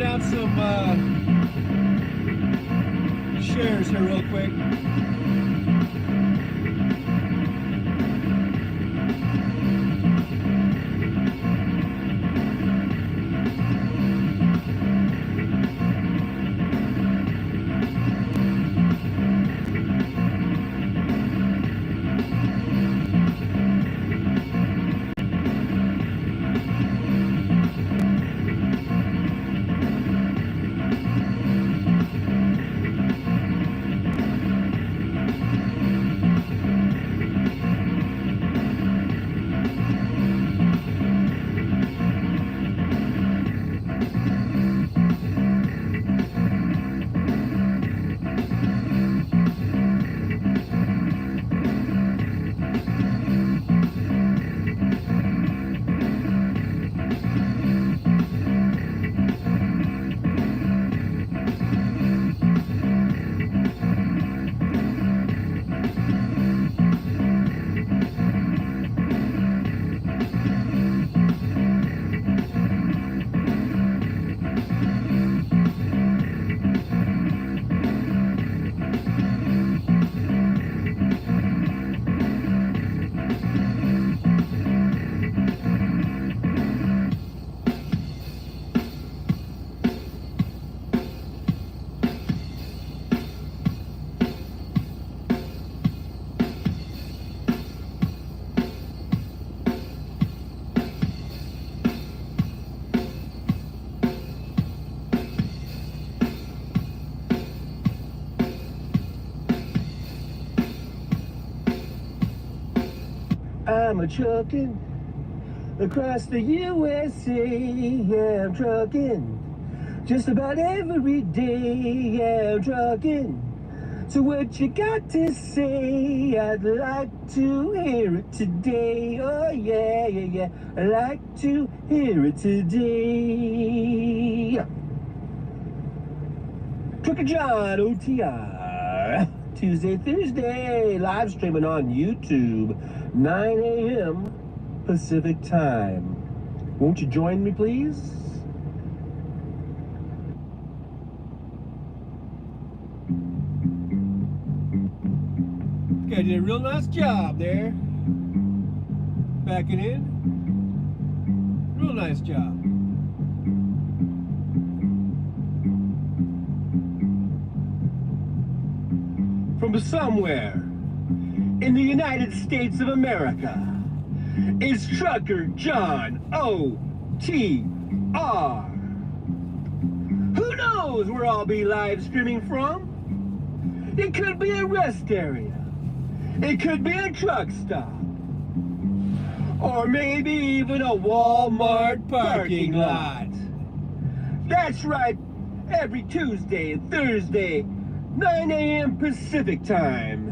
send out some shares here real quick. I'm a trucking across the USA. Yeah, I'm trucking just about every day. Yeah, I'm trucking. So what you got to say? I'd like to hear it today. Oh yeah, yeah, yeah. I'd like to hear it today. Trucker John OTR. Tuesday, Thursday, live streaming on YouTube, 9 a.m. Pacific time. Won't you join me, please? Okay, did a real nice job there. Backing in. Real nice job. From somewhere in the United States of America is Trucker John OTR. Who knows where I'll be live streaming from? It could be a rest area. It could be a truck stop. Or maybe even a Walmart parking lot. That's right, every Tuesday and Thursday, 9 a.m. Pacific time.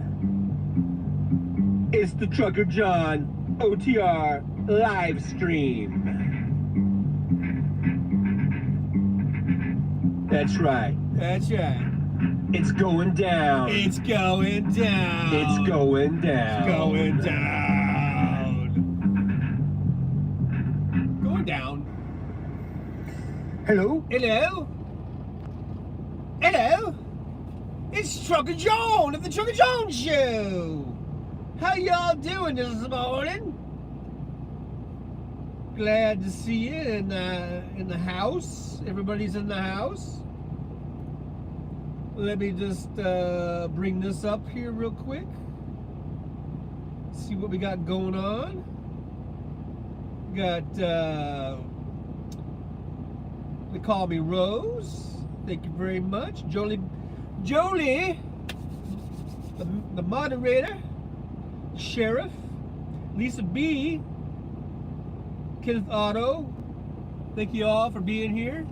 It's the Trucker John OTR live stream. That's right. That's right. It's going down. It's going down. It's going down. It's going down. Going down. Hello? Hello? Hello? It's Trucker John of the Trucker John Show. How y'all doing this morning? Glad to see you in the house. Everybody's in the house. Let me just bring this up here real quick. See what we got going on. We got they call me Rose. Thank you very much, Jolie, the moderator, Sheriff, Lisa B, Kenneth Otto. Thank you all for being here.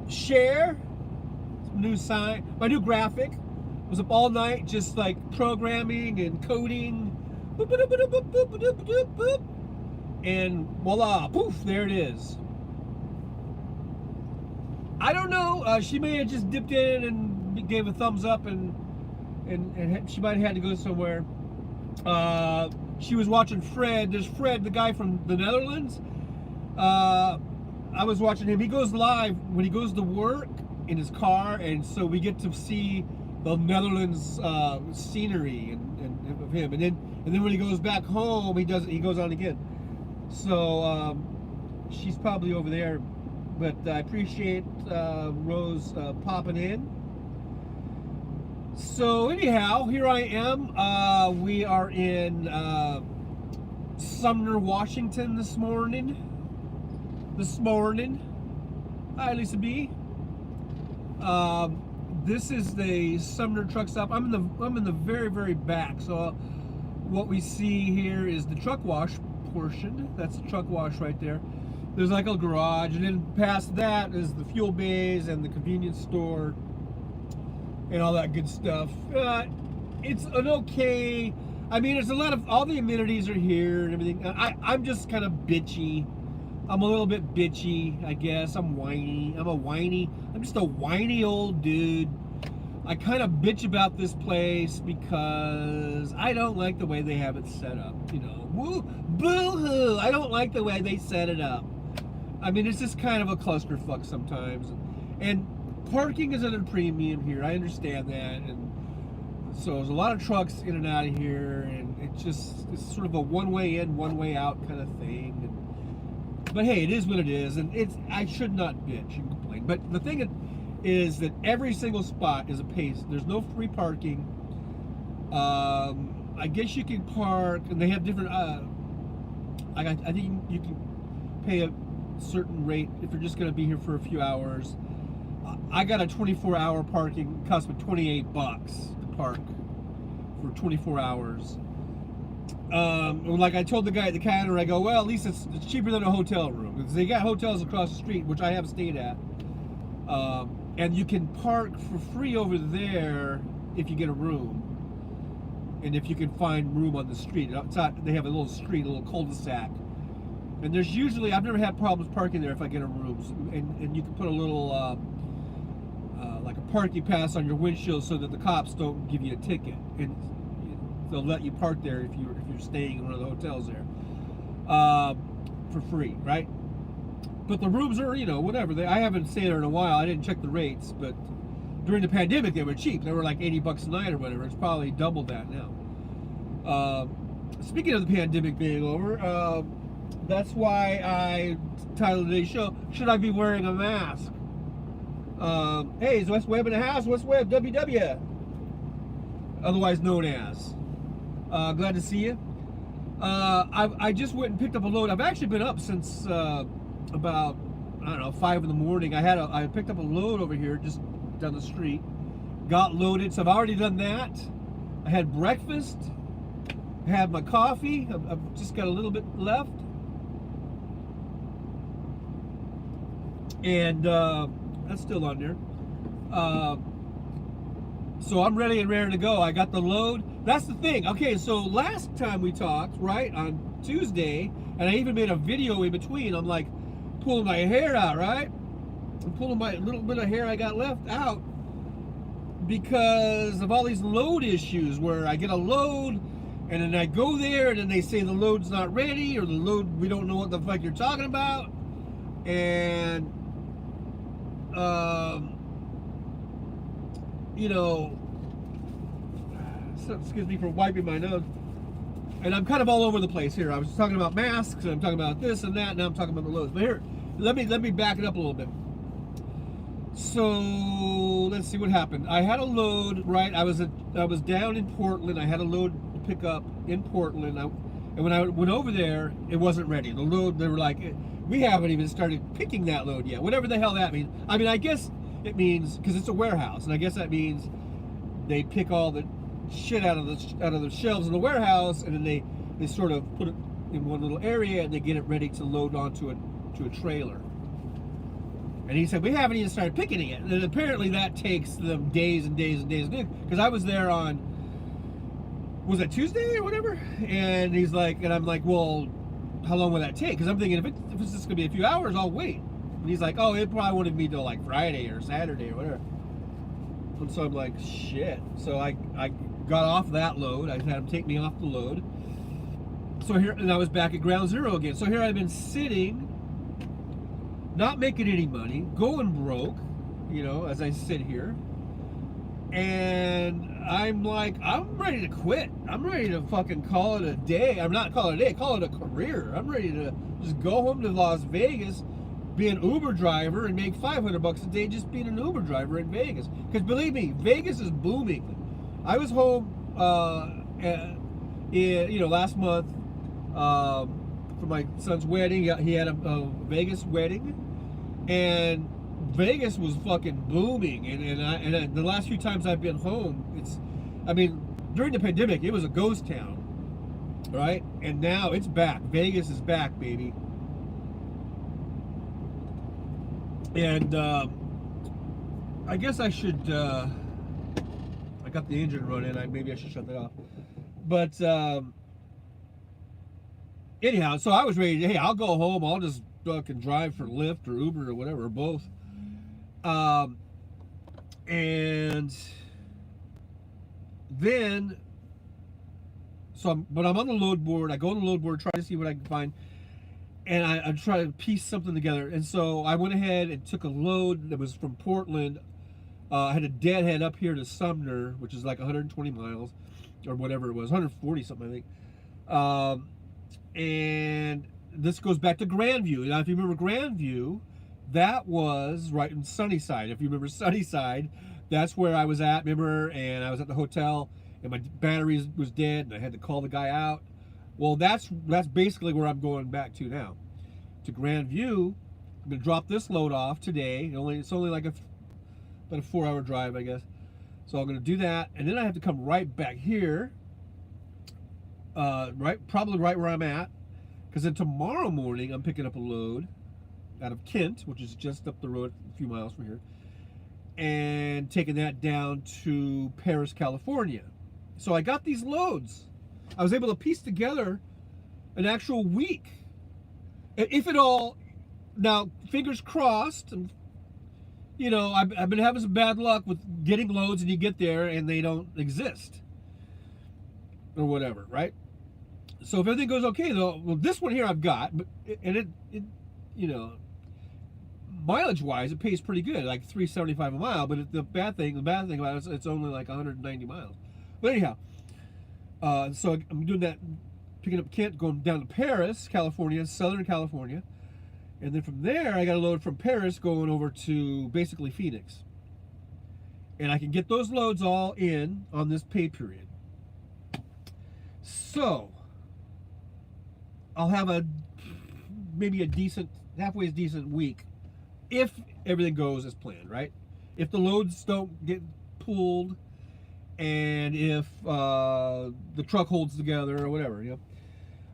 Share. New sign, my new graphic. Was up all night just like programming and coding, and voila, poof, there it is. I don't know, she may have just dipped in and gave a thumbs up, and she might have had to go somewhere. She was watching Fred. There's Fred, the guy from the Netherlands. I was watching him. He goes live when he goes to work in his car, and so we get to see the Netherlands scenery and of him. And then when he goes back home, he goes on again. So she's probably over there, but I appreciate Rose popping in. So anyhow, here I am. We are in Sumner, Washington this morning. Hi, Lisa B. This is the Sumner truck stop. I'm in the very, very back. So what we see here is the truck wash portion. That's the truck wash right there. There's like a garage, and then past that is the fuel bays and the convenience store and all that good stuff. It's an okay. I mean, there's a lot of, all the amenities are here and everything. I'm just kind of bitchy. I'm a little bit bitchy, I guess. I'm just a whiny old dude. I kind of bitch about this place because I don't like the way they have it set up, you know. Boo-hoo! I don't like the way they set it up. I mean, it's just kind of a clusterfuck sometimes. And parking is at a premium here. I understand that. And so there's a lot of trucks in and out of here, and it's sort of a one-way in, one-way out kind of thing. But hey, it is what it is, and I should not bitch and complain. But the thing is that every single spot is a pace. There's no free parking. I guess you can park, and they have different. I think you can pay a certain rate if you're just going to be here for a few hours. I got a 24-hour parking, cost me $28 to park for 24 hours. Like I told the guy at the counter, I go, well, at least it's cheaper than a hotel room, because they got hotels across the street, which I have stayed at, and you can park for free over there if you get a room, and if you can find room on the street. Outside, they have a little street, a little cul-de-sac, and there's usually, I've never had problems parking there if I get a room, and you can put a little like a parking pass on your windshield so that the cops don't give you a ticket, and they'll let you park there if you're staying in one of the hotels there for free, right? But the rooms are, you know, whatever. I haven't stayed there in a while. I didn't check the rates, but during the pandemic they were cheap. They were like $80 a night or whatever. It's probably double that now. Speaking of the pandemic being over, that's why I titled today's show, "Should I Be Wearing a Mask?" Hey, is West Webb in the house? West Webb, WW, otherwise known as. Glad to see you. I just went and picked up a load. I've actually been up since about, I don't know, 5 in the morning. I picked up a load over here just down the street. Got loaded, so I've already done that. I had breakfast. I had my coffee. I've just got a little bit left. And that's still on there. So I'm ready and raring to go. I got the load. That's the thing. Okay, so last time we talked, right, on Tuesday, and I even made a video in between. I'm like pulling my hair out, right? I'm pulling my little bit of hair I got left out because of all these load issues where I get a load and then I go there and then they say the load's not ready, or the load, we don't know what the fuck you're talking about. And you know, so, excuse me for wiping my nose, and I'm kind of all over the place here. I was talking about masks, and I'm talking about this and that, and now I'm talking about the loads. But here, let me back it up a little bit. So let's see what happened. I had a load, right? I was down in Portland. I had a load to pick up in Portland. And when I went over there, it wasn't ready. The load, they were like, we haven't even started picking that load yet. Whatever the hell that means. I mean, I guess it means, because it's a warehouse, and I guess that means they pick all the shit out of the shelves in the warehouse, and then they sort of put it in one little area, and they get it ready to load onto a trailer. And he said, we haven't even started picking it yet. And apparently that takes them days and days and days and days, because I was there on, was that Tuesday or whatever? And he's like, and I'm like, well, how long will that take? Because I'm thinking, if it's just gonna be a few hours, I'll wait. And he's like, oh, it probably wouldn't be till like Friday or Saturday or whatever. And so I'm like, shit. So I got off that load. I had him take me off the load. So here, and I was back at ground zero again. So here I've been sitting not making any money, going broke, you know, as I sit here. And I'm like, I'm ready to quit. I'm ready to fucking call it a day. I'm not call it a day, call it a career. I'm ready to just go home to Las Vegas, be an Uber driver, and make $500 a day just being an Uber driver in Vegas. Because believe me, Vegas is booming. I was home, last month for my son's wedding. He had a Vegas wedding, and Vegas was fucking booming, and the last few times I've been home, during the pandemic, it was a ghost town, right? And now it's back. Vegas is back, baby. And I guess I should. I got the engine running. Maybe I should shut that off. But anyhow, so I was ready. Hey, I'll go home. I'll just fucking drive for Lyft or Uber or whatever, or both. And then, but I'm on the load board. I go on the load board, try to see what I can find, and I try to piece something together. And so I went ahead and took a load that was from Portland. I had a deadhead up here to Sumner, which is like 120 miles, or whatever it was, 140 something, I think. And this goes back to Grandview. Now, if you remember Grandview, that was right in Sunnyside. If you remember Sunnyside, that's where I was at, remember? And I was at the hotel, and my battery was dead, and I had to call the guy out. Well, that's basically where I'm going back to now, to Grandview. I'm gonna drop this load off today. It's only like about a 4-hour drive, I guess. So I'm gonna do that, and then I have to come right back here, probably right where I'm at, because then tomorrow morning I'm picking up a load out of Kent, which is just up the road a few miles from here, and taking that down to Paris, California. So I got these loads. I was able to piece together an actual week. If it all, now, fingers crossed, and, you know, I've been having some bad luck with getting loads, and you get there and they don't exist, or whatever, right? So if everything goes okay, though, well, this one here I've got, and it you know, mileage-wise, it pays pretty good, like $3.75 a mile. But the bad thing about it, it's only like 190 miles. But anyhow, so I'm doing that, picking up Kent, going down to Paris, California, Southern California, and then from there I got a load from Paris going over to basically Phoenix, and I can get those loads all in on this pay period. So I'll have maybe a halfway decent week if everything goes as planned, right? If the loads don't get pulled, and if the truck holds together or whatever, you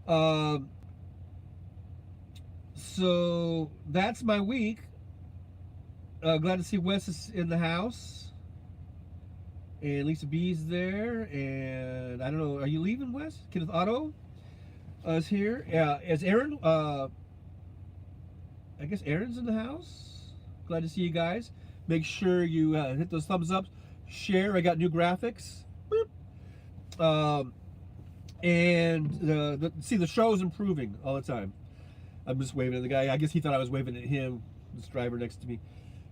know. So that's my week. Glad to see Wes is in the house, and Lisa B's there, and I don't know, are you leaving, Wes? Kenneth Otto is here. Is Aaron? I guess Aaron's in the house. Glad to see you guys. Make sure you hit those thumbs up, share. I got new graphics. And see, the show is improving all the time. I'm just waving at the guy. I guess he thought I was waving at him, this driver next to me.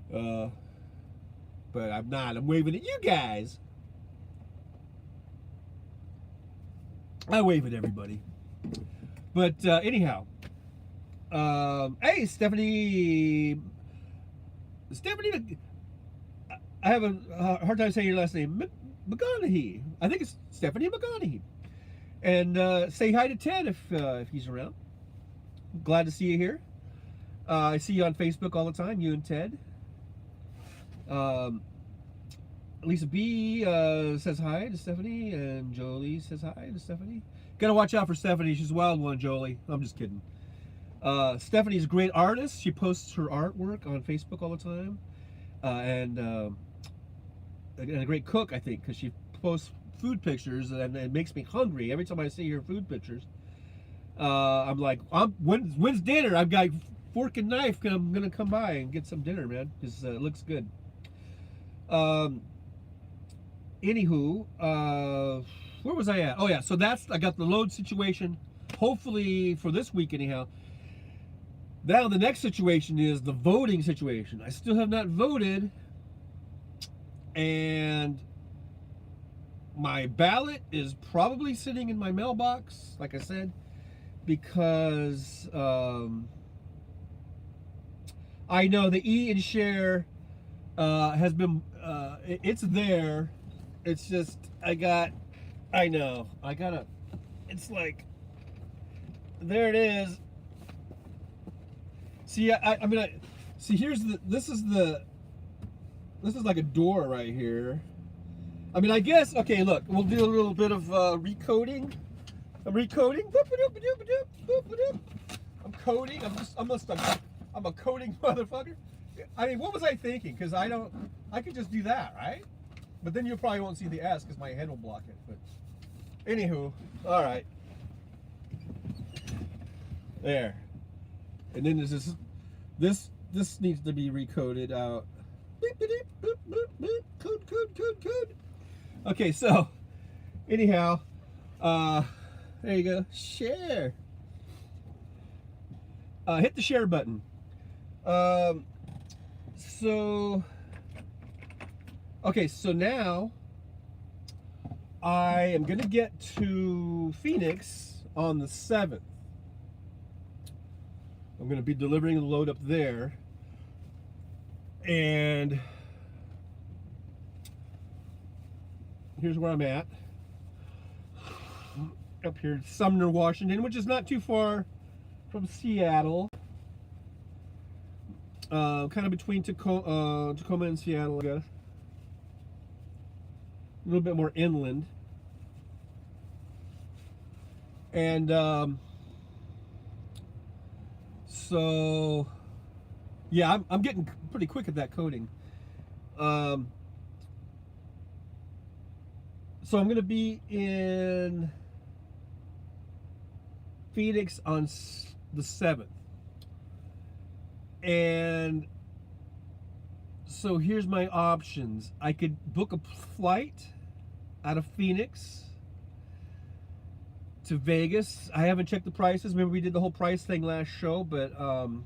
But I'm not. I'm waving at you guys. I wave at everybody. But anyhow, hey, Stephanie, I have a hard time saying your last name, McGonaghy. I think it's Stephanie McGonaghy. And say hi to Ted if he's around. Glad to see you here. I see you on Facebook all the time, you and Ted. Lisa B says hi to Stephanie, and Jolie says hi to Stephanie. Gotta watch out for Stephanie. She's a wild one, Jolie. I'm just kidding. Stephanie's a great artist. She posts her artwork on Facebook all the time. And a great cook, I think, because she posts food pictures, and it makes me hungry every time I see her food pictures. I'm like, when's dinner? I've got fork and knife. I'm gonna come by and get some dinner, man, because it looks good. Anywho, where was I at? Oh yeah, so I got the load situation. Hopefully for this week, anyhow. Now the next situation is the voting situation. I still have not voted, and my ballot is probably sitting in my mailbox, like I said, because I know the E and share has been, it's there. It's just, it's like, there it is. See, I'm gonna, see, this is like a door right here. I mean, I guess, okay, look, we'll do a little bit of recoding. I'm recoding. I'm coding. I'm a coding motherfucker. I mean, what was I thinking? Because I could just do that, right? But then you probably won't see the S because my head will block it. But anywho, all right. There. And then there's this needs to be recoded out. Code. Okay, so anyhow, there you go. Share. Hit the share button. Okay, so now I am gonna get to Phoenix on the 7th. I'm gonna be delivering the load up there, and here's where I'm at. Up here in Sumner, Washington, which is not too far from Seattle. Kind of between Tacoma and Seattle, I guess. A little bit more inland. And so yeah, I'm getting pretty quick at that coding. So I'm gonna be in Phoenix on the 7th, and so here's my options. I could book a flight out of Phoenix to Vegas. I haven't checked the prices. Remember, we did the whole price thing last show, but I'm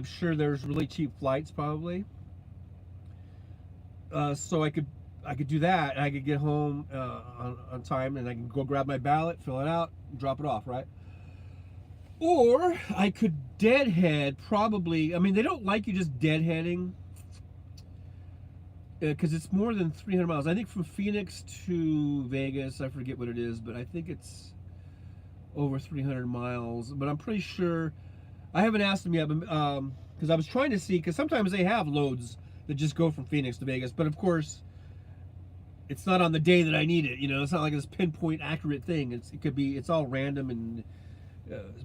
sure there's really cheap flights probably. So I could do that, and I could get home on time, and I can go grab my ballot, fill it out, drop it off, right? Or I could deadhead, probably. I mean, they don't like you just deadheading, because it's more than 300 miles. I think from Phoenix to Vegas, I forget what it is, but I think it's over 300 miles. But I'm pretty sure, I haven't asked them yet, because I was trying to see, because sometimes they have loads that just go from Phoenix to Vegas, but of course, it's not on the day that I need it. You know, it's not like this pinpoint accurate thing. It's all random, and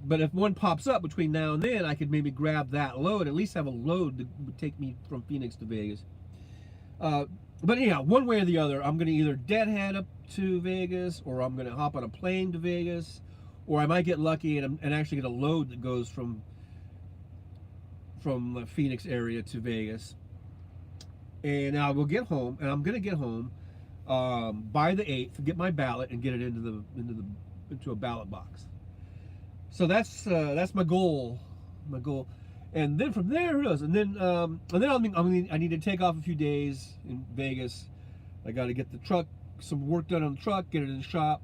but if one pops up between now and then, I could maybe grab that load, at least have a load that would take me from Phoenix to Vegas. But anyhow, one way or the other, I'm going to either deadhead up to Vegas, or I'm going to hop on a plane to Vegas, or I might get lucky and actually get a load that goes from the Phoenix area to Vegas. And I will get home, and I'm going to get home by the 8th, get my ballot, and get it into a ballot box. So that's my goal. And then from there, who knows? And then I need to take off a few days in Vegas. I got to get the truck, some work done on the truck, get it in the shop.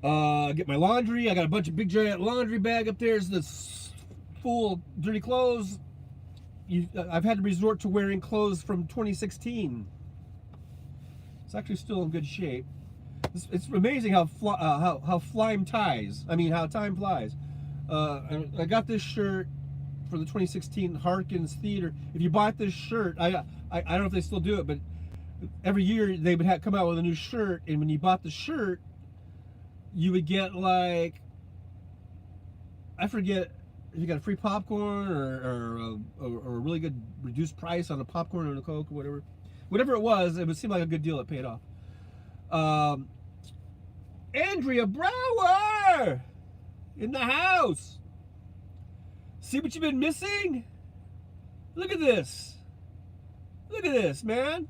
Get my laundry. I got a bunch of big giant laundry bag up there. That's full of dirty clothes. I've had to resort to wearing clothes from 2016. It's actually still in good shape. It's amazing how time flies. I got this shirt for the 2016 Harkins Theater. If you bought this shirt, I don't know if they still do it, but every year they would come out with a new shirt, and when you bought the shirt, you would get, like, I forget if you got a free popcorn or a really good reduced price on a popcorn or a Coke or whatever it was. It would seem like a good deal. It paid off. Andrea Brower in the house. See what you've been missing? Look at this. Look at this, man.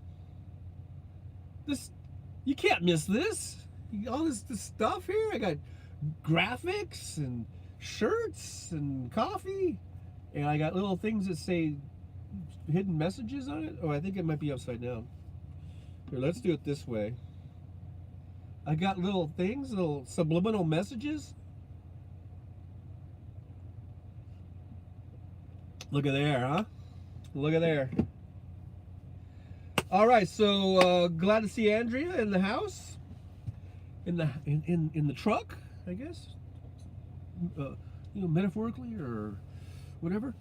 You can't miss this. All this stuff here. I got graphics and shirts and coffee, and I got little things that say hidden messages on it. Oh, I think it might be upside down. Here, let's do it this way. I got little things, little subliminal messages. Look at there, huh? Look at there. All right, so glad to see Andrea in the house, in the truck, I guess. Metaphorically or whatever.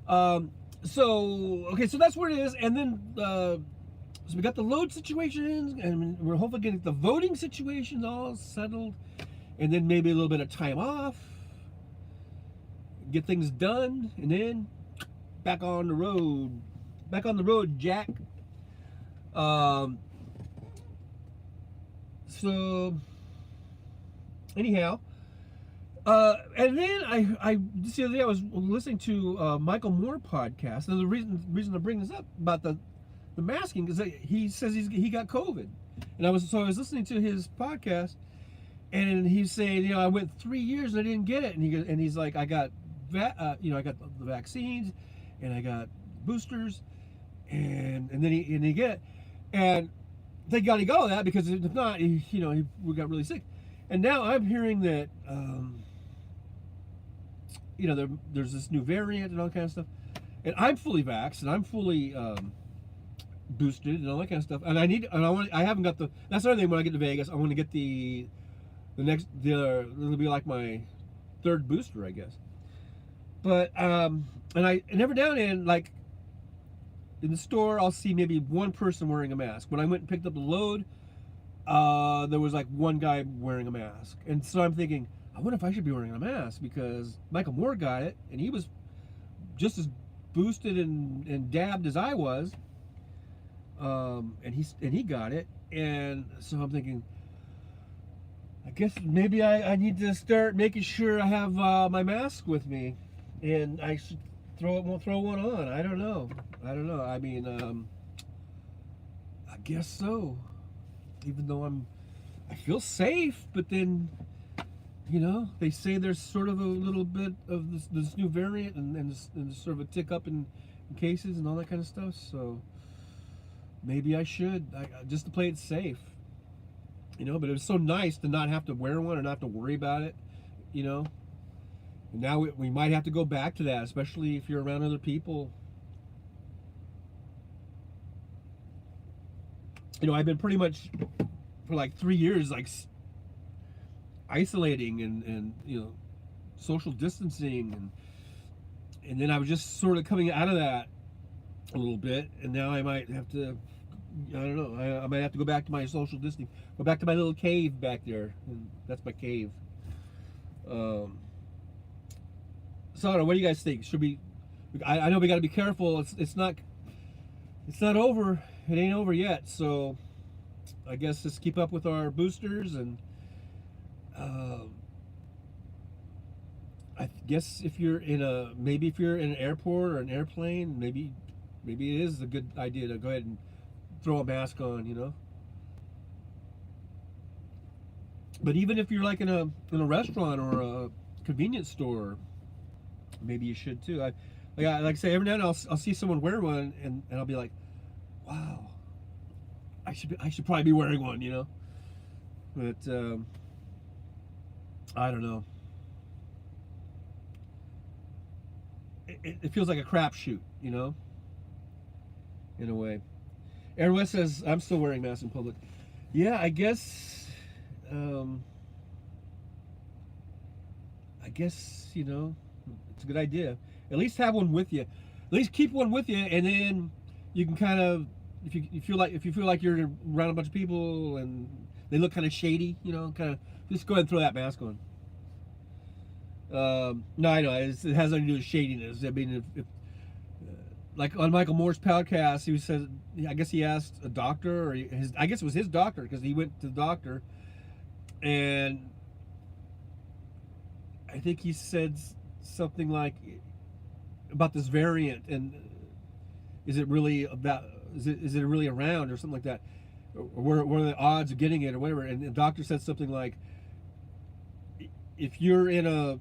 Okay, so that's where it is, and then so we got the load situations, and we're hopefully getting the voting situations all settled, and then maybe a little bit of time off, get things done, and then back on the road. Back on the road, Jack. So anyhow, and then I just the other day I was listening to Michael Moore podcast, and the reason to bring this up about the masking is that he says he got COVID, and I was listening to his podcast, and he's saying, I went 3 years and I didn't get it, and he's like, I got I got the vaccines, and I got boosters, and then he get it, and thank God he got all that, because if not, he got really sick. And now I'm hearing that there's this new variant and all that kind of stuff, and I'm fully vaxxed and I'm fully boosted and all that kind of stuff, and I haven't got that's another thing. When I get to Vegas, I want to get it'll be like my third booster, I guess. But and every now and then, like in the store, I'll see maybe one person wearing a mask. When I went and picked up the load, there was like one guy wearing a mask, and so I'm thinking, I wonder if I should be wearing a mask, because Michael Moore got it, and he was just as boosted and dabbed as I was, and he got it, and so I'm thinking, I guess maybe I need to start making sure I have my mask with me, and I should throw one on. I don't know. I mean, I guess so. Even though I feel safe, but then, they say there's sort of a little bit of this new variant, and sort of a tick up in cases and all that kind of stuff. So maybe I should, just to play it safe, But it was so nice to not have to wear one or not have to worry about it, And now we might have to go back to that, especially if you're around other people. I've been pretty much for like 3 years, like isolating and social distancing, and then I was just sort of coming out of that a little bit, and now I might have to, I don't know, I might have to go back to my social distancing, go back to my little cave back there, and that's my cave. So I don't know, what do you guys think? Should we? I know we got to be careful. It's not over. It ain't over yet. So I guess just keep up with our boosters, and I guess if you're in an airport or an airplane, maybe it is a good idea to go ahead and throw a mask on, But even if you're like in a restaurant or a convenience store, maybe you should too. Like I say, every now and then I'll see someone wear one, and I'll be like, wow, I should probably be wearing one, But I don't know. It feels like a crapshoot, in a way. Aaron West says, I'm still wearing masks in public. Yeah, I guess it's a good idea. At least have one with you. At least keep one with you, and then you can kind of, if you feel like you're around a bunch of people and they look kind of shady, kind of just go ahead and throw that mask on. No, I know it has nothing to do with shadiness. I mean, if like on Michael Moore's podcast, he said, I guess he asked a doctor, or I guess it was his doctor, because he went to the doctor, and I think he said something like about this variant, and is it really around, or something like that, or what are the odds of getting it, or whatever. And the doctor said something like, if you're in a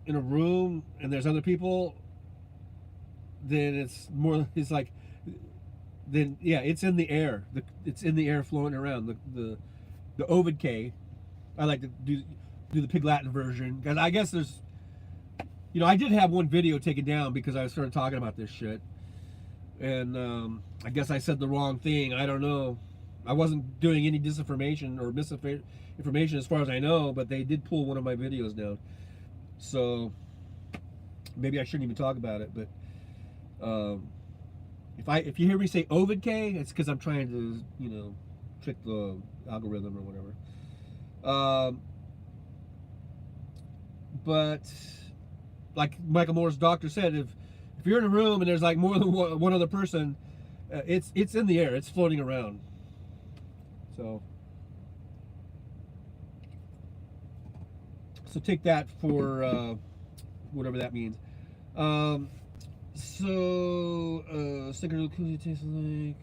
in a room and there's other people, then it's like, then yeah, it's in the air. It's in the air floating around. The Ovid K. I like to do the Pig Latin version because I guess there's, I did have one video taken down because I started talking about this shit, and I guess I said the wrong thing. I don't know. I wasn't doing any disinformation or misinformation as far as I know, but they did pull one of my videos down. So maybe I shouldn't even talk about it. But if you hear me say Ovid K, it's because I'm trying to trick the algorithm or whatever. But like Michael Moore's doctor said, if you're in a room and there's like more than one other person, it's in the air, it's floating around. So take that for whatever that means. Snickers tastes like.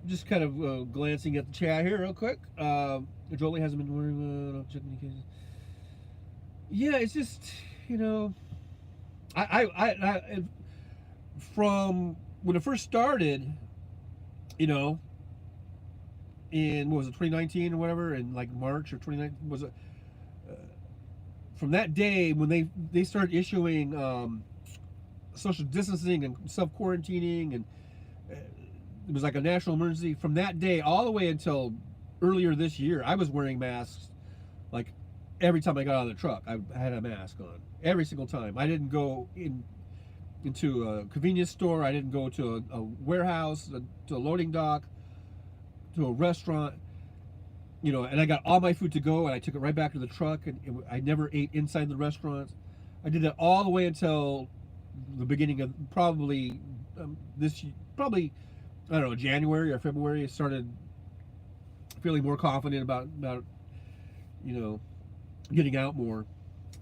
Just kind of glancing at the chat here real quick. Jolie hasn't been worrying about checking the cases. Yeah, it's just, I from when it first started, in what was it, 2019 or whatever, in like March or 2019 was it? From that day when they started issuing social distancing and self-quarantining, and it was like a national emergency. From that day all the way until earlier this year, I was wearing masks like every time I got out of the truck. I had a mask on every single time. I didn't go into a convenience store. I didn't go to a warehouse, to a loading dock, to a restaurant. And I got all my food to go, and I took it right back to the truck, and I never ate inside the restaurants. I did that all the way until the beginning of probably I don't know, January or February. I started feeling more confident about getting out more,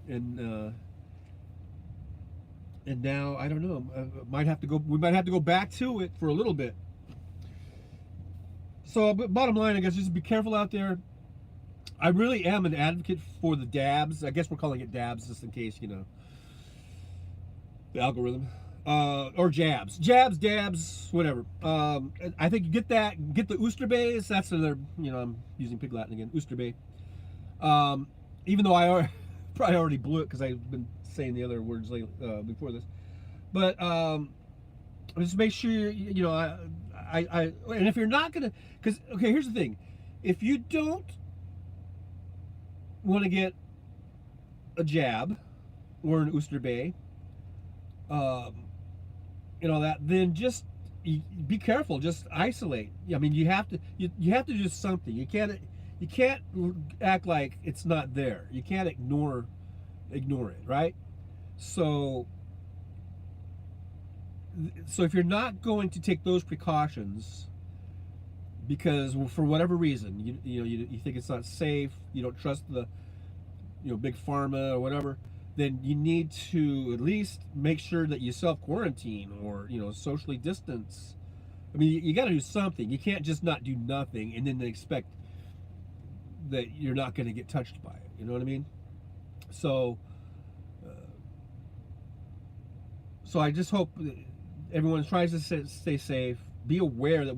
and now I don't know. We might have to go back to it for a little bit. So, but bottom line, I guess, just be careful out there. I really am an advocate for the dabs. I guess we're calling it dabs just in case, the algorithm. Or jabs, dabs, whatever. I think you get the Oosterbays. That's another, I'm using Pig Latin again, Oosterbay. Even though I probably already blew it because I've been saying the other words before this. But just make sure, and if you're not gonna, because okay, here's the thing: if you don't want to get a jab or an Oosterbay, then just be careful. Just isolate. I mean, you have to do something. You can't act like it's not there. You can't ignore it, right? So if you're not going to take those precautions because for whatever reason you think it's not safe, you don't trust the big pharma or whatever, then you need to at least make sure that you self-quarantine or socially distance. I mean, you got to do something. You can't just not do nothing and then expect that you're not going to get touched by it. You know what I mean? So I just hope that everyone tries to stay safe. Be aware that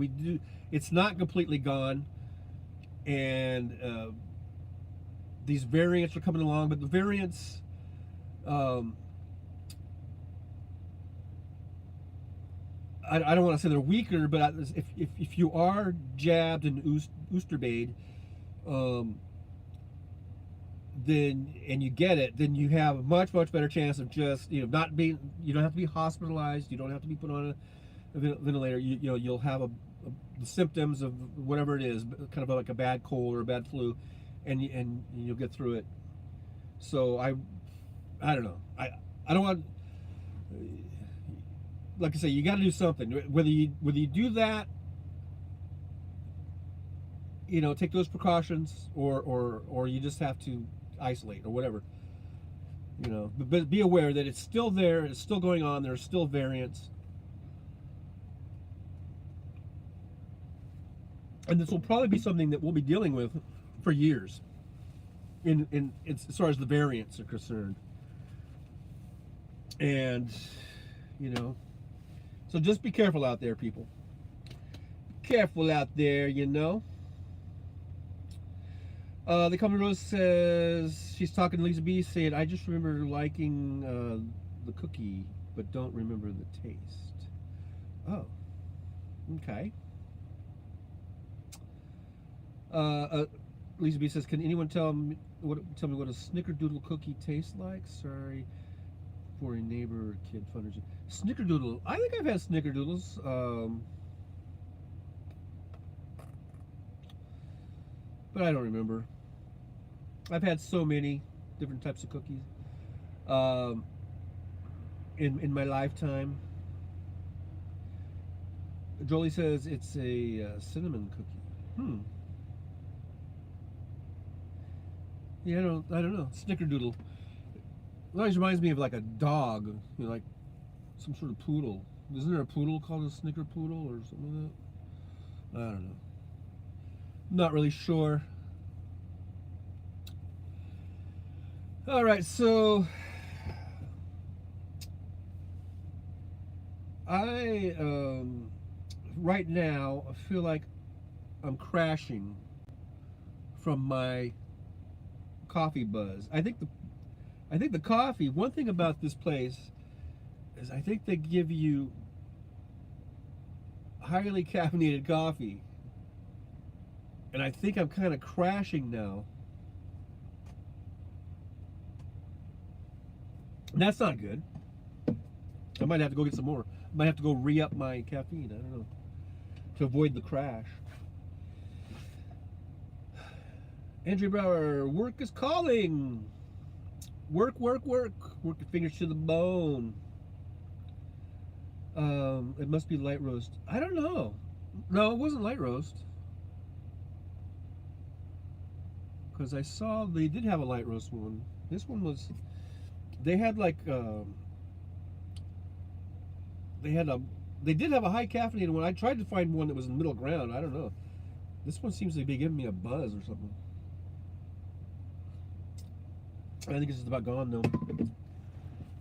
it's not completely gone, and these variants are coming along, but the variants, I don't want to say they're weaker, but if you are jabbed and Oosterbayed, then and you get it, then you have a much better chance of just not being. You don't have to be hospitalized. You don't have to be put on a ventilator. You'll have the symptoms of whatever it is, kind of like a bad cold or a bad flu, and you'll get through it. So I don't know. I don't want. Like I say, you got to do something. Whether you do that, take those precautions, or you just have to isolate or whatever. But be aware that it's still there. It's still going on. There's still variants, and this will probably be something that we'll be dealing with for years. in as far as the variants are concerned. And you know, so just be careful out there, people. Careful out there, you know. The Common Rose says she's talking to Lisa B. Saying, "I just remember liking the cookie, but don't remember the taste." Oh, okay. Uh, uh, Lisa B. says, "Can anyone tell me what a snickerdoodle cookie tastes like?" Sorry for a neighbor kid funny. Snickerdoodle. I think I've had snickerdoodles. But I don't remember. I've had so many different types of cookies um, in my lifetime. Jolie says it's a cinnamon cookie. Yeah, I don't know. Snickerdoodle. It always reminds me of like a dog, you know, like some sort of poodle. Isn't there a poodle called a snicker poodle or something like that? I don't know. Not really sure. All right, so I right now I feel like I'm crashing from my coffee buzz. I think the coffee. One thing about this place is I think they give you highly caffeinated coffee, and I think I'm kind of crashing now. And that's not good. I might have to go get some more. I might have to go re-up my caffeine. I don't know, to avoid the crash. Andrea Brower, work is calling. Work, work, work. Work your fingers to the bone. It must be light roast. I don't know. No, it wasn't light roast. Because I saw they did have a light roast one. This one was. They had like. They did have a high caffeinated one. I tried to find one that was in middle ground. I don't know. This one seems to be giving me a buzz or something. I think it's just about gone though.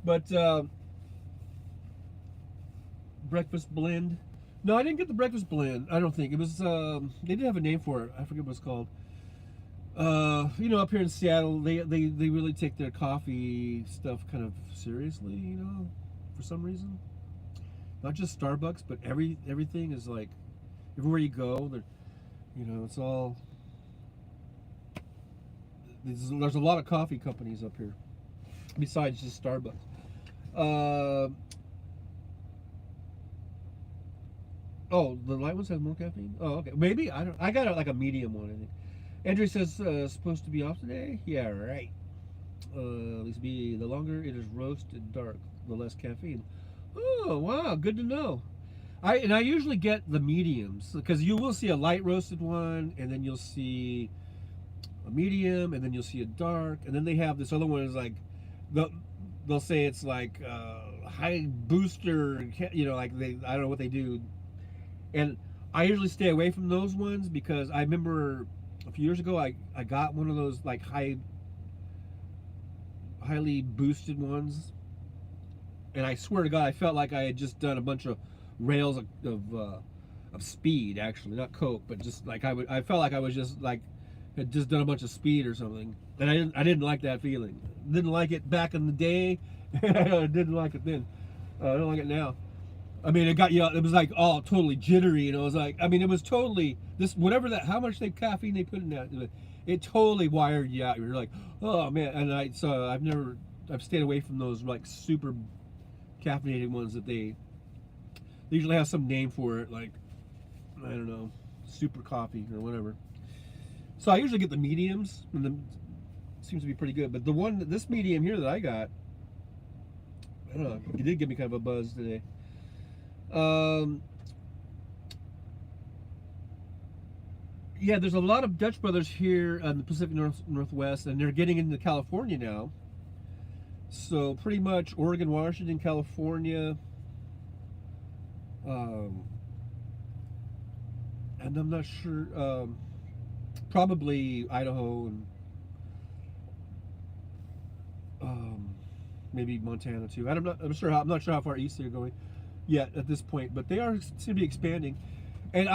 But breakfast blend. No, I didn't get the breakfast blend. I don't think it was. They did have a name for it. I forget what it's called. You know, up here in Seattle, they really take their coffee stuff kind of seriously. You know, for some reason. Not just Starbucks, but everything is like everywhere you go. You know, it's all. There's a lot of coffee companies up here, besides just Starbucks. Oh, the light ones have more caffeine. Oh, okay. Maybe I don't. I got like a medium one. I think. Andrew says supposed to be off today. Yeah, right. At least be the longer it is roasted dark, the less caffeine. Oh wow, good to know. I usually get the mediums because you will see a light roasted one, and then you'll see a medium, and then you'll see a dark, and then they have this other one is like they'll say it's like high booster, you know, like I don't know what they do, and I usually stay away from those ones because I remember a few years ago I got one of those like highly boosted ones, and I swear to God I felt like I had just done a bunch of rails of speed, actually not coke, but just like I felt like I was just like had just done a bunch of speed or something, and I didn't like that feeling. Didn't like it back in the day. I didn't like it then. I don't like it now. I mean, it was like all totally jittery, and it was like, I mean, it was totally this whatever that how much caffeine they put in that, it totally wired you out. You're like, oh man, and I've stayed away from those like super caffeinated ones that they usually have some name for it, like I don't know, super coffee or whatever. So I usually get the mediums, and it seems to be pretty good. But this medium here that I got, I don't know, it did give me kind of a buzz today. Yeah, there's a lot of Dutch Brothers here in the Pacific Northwest, and they're getting into California now. So pretty much Oregon, Washington, California, and I'm not sure, probably Idaho maybe Montana too. I'm not sure how far east they're going yet at this point, but they seem to be expanding. And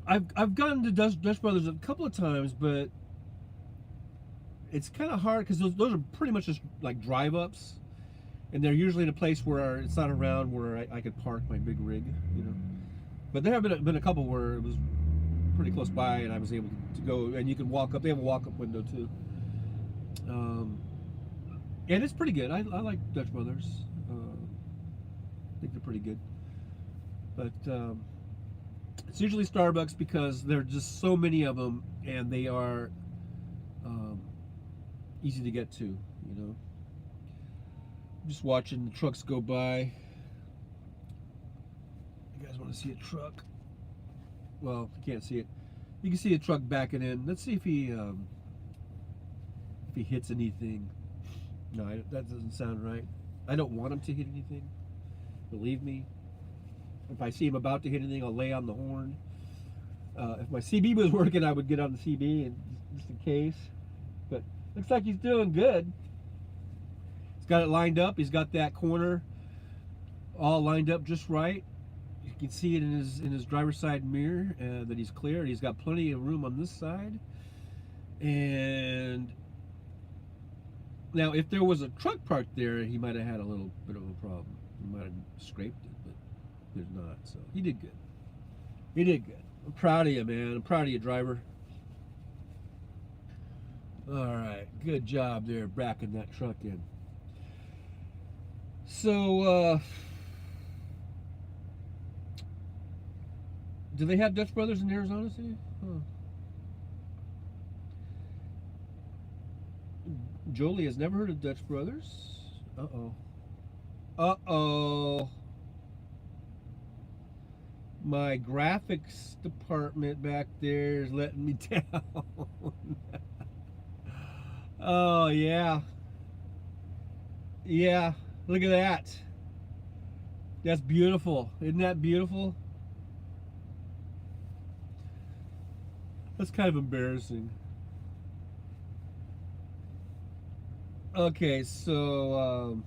I've gone to Dutch Brothers a couple of times, but it's kind of hard because those are pretty much just like drive ups, and they're usually in a place where it's not around where I could park my big rig, you know. But there have been a couple where it was pretty close by, and I was able to go, and you can walk up. They have a walk up window too. And it's pretty good. I like Dutch Brothers. I think they're pretty good. But it's usually Starbucks because there are just so many of them, and they are easy to get to, you know. Just watching the trucks go by. You guys want to see a truck? Well, you can't see it. You can see a truck backing in. Let's see if he hits anything. No, that doesn't sound right. I don't want him to hit anything. Believe me. If I see him about to hit anything, I'll lay on the horn. If my CB was working, I would get on the CB and just in case. But looks like he's doing good. He's got it lined up. He's got that corner all lined up just right. You can see it in his driver's side mirror that he's clear. He's got plenty of room on this side. And now, if there was a truck parked there, he might have had a little bit of a problem. He might have scraped it, but there's not. So he did good. He did good. I'm proud of you, man. I'm proud of you, driver. All right, good job there, backing that truck in. So, do they have Dutch Brothers in Arizona City? Huh. Jolie has never heard of Dutch Brothers. Uh-oh. Uh-oh. My graphics department back there is letting me down. Oh, yeah. Yeah, look at that. That's beautiful. Isn't that beautiful? That's kind of embarrassing. Okay, so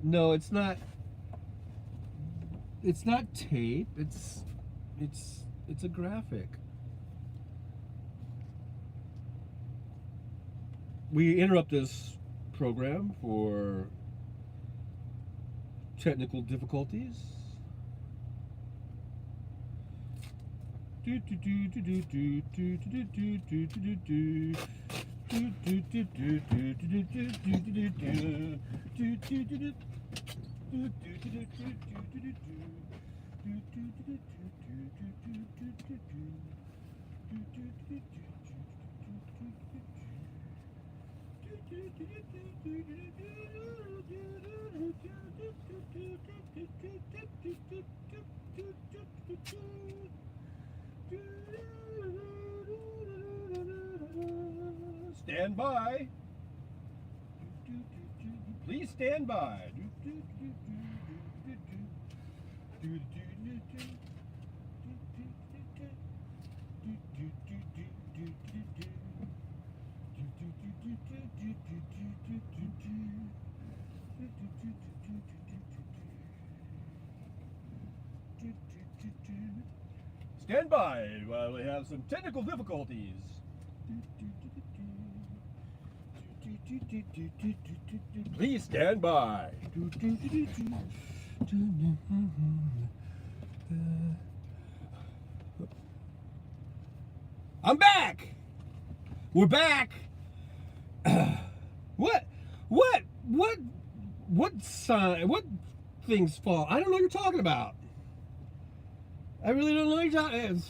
no, it's not tape. It's a graphic. We interrupt this program for technical difficulties. Stand by. Please stand by. Stand by while we have some technical difficulties. Please stand by. I'm back. We're back. What sign? What things fall? I don't know what you're talking about. I really don't know what you're talking about.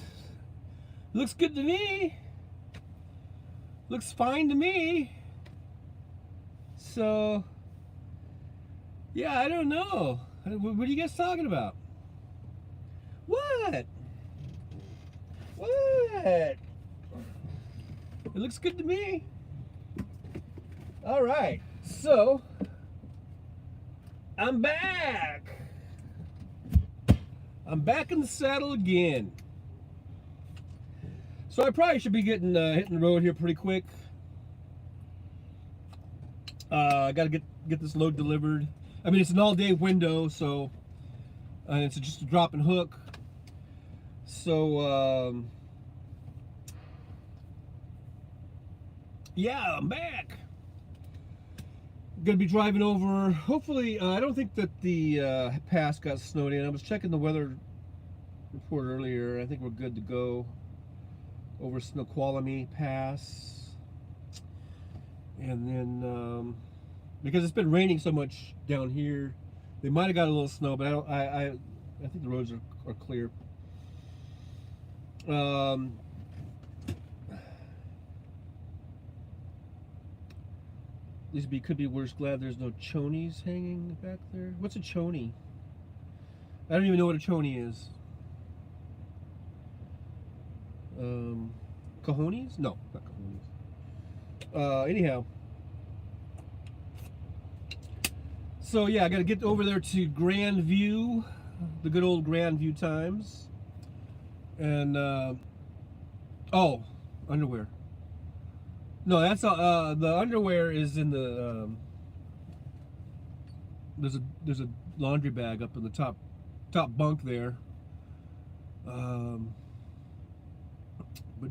Looks good to me. Looks fine to me. So, yeah, I don't know. What are you guys talking about? What? What? It looks good to me. All right, so I'm back. I'm back in the saddle again. So I probably should be getting hitting the road here pretty quick. I got to get this load delivered. I mean, it's an all-day window, so it's just a drop and hook. So yeah, I'm back. Gonna be driving over. Hopefully, I don't think that the pass got snowed in. I was checking the weather report earlier. I think we're good to go over Snoqualmie Pass. And then because it's been raining so much down here, they might have got a little snow, but I think the roads are clear. Could be worse. Glad there's no chonies hanging back there. What's a chony? I don't even know what a chony is. Cojones? No, not cojones. Anyhow. So yeah, I got to get over there to Grandview, the good old Grandview Times, and oh, underwear. No, that's the underwear is in the there's a laundry bag up in the top bunk there, but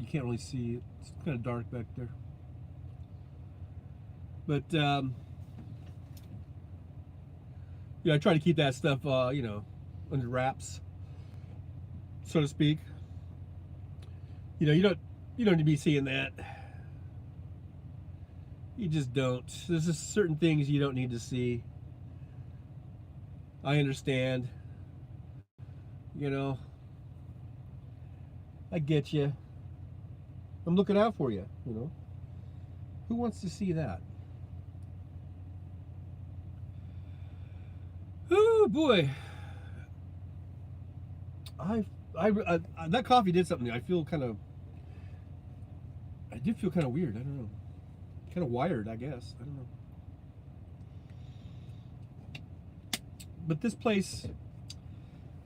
you can't really see it. It's kind of dark back there. But yeah, I try to keep that stuff under wraps, so to speak. You don't need to be seeing that. You just don't. There's just certain things you don't need to see. I understand. I get you. I'm looking out for you, Who wants to see that? Oh boy. That coffee did something. I did feel kind of weird. I don't know. Kind of wired, I guess. I don't know. But this place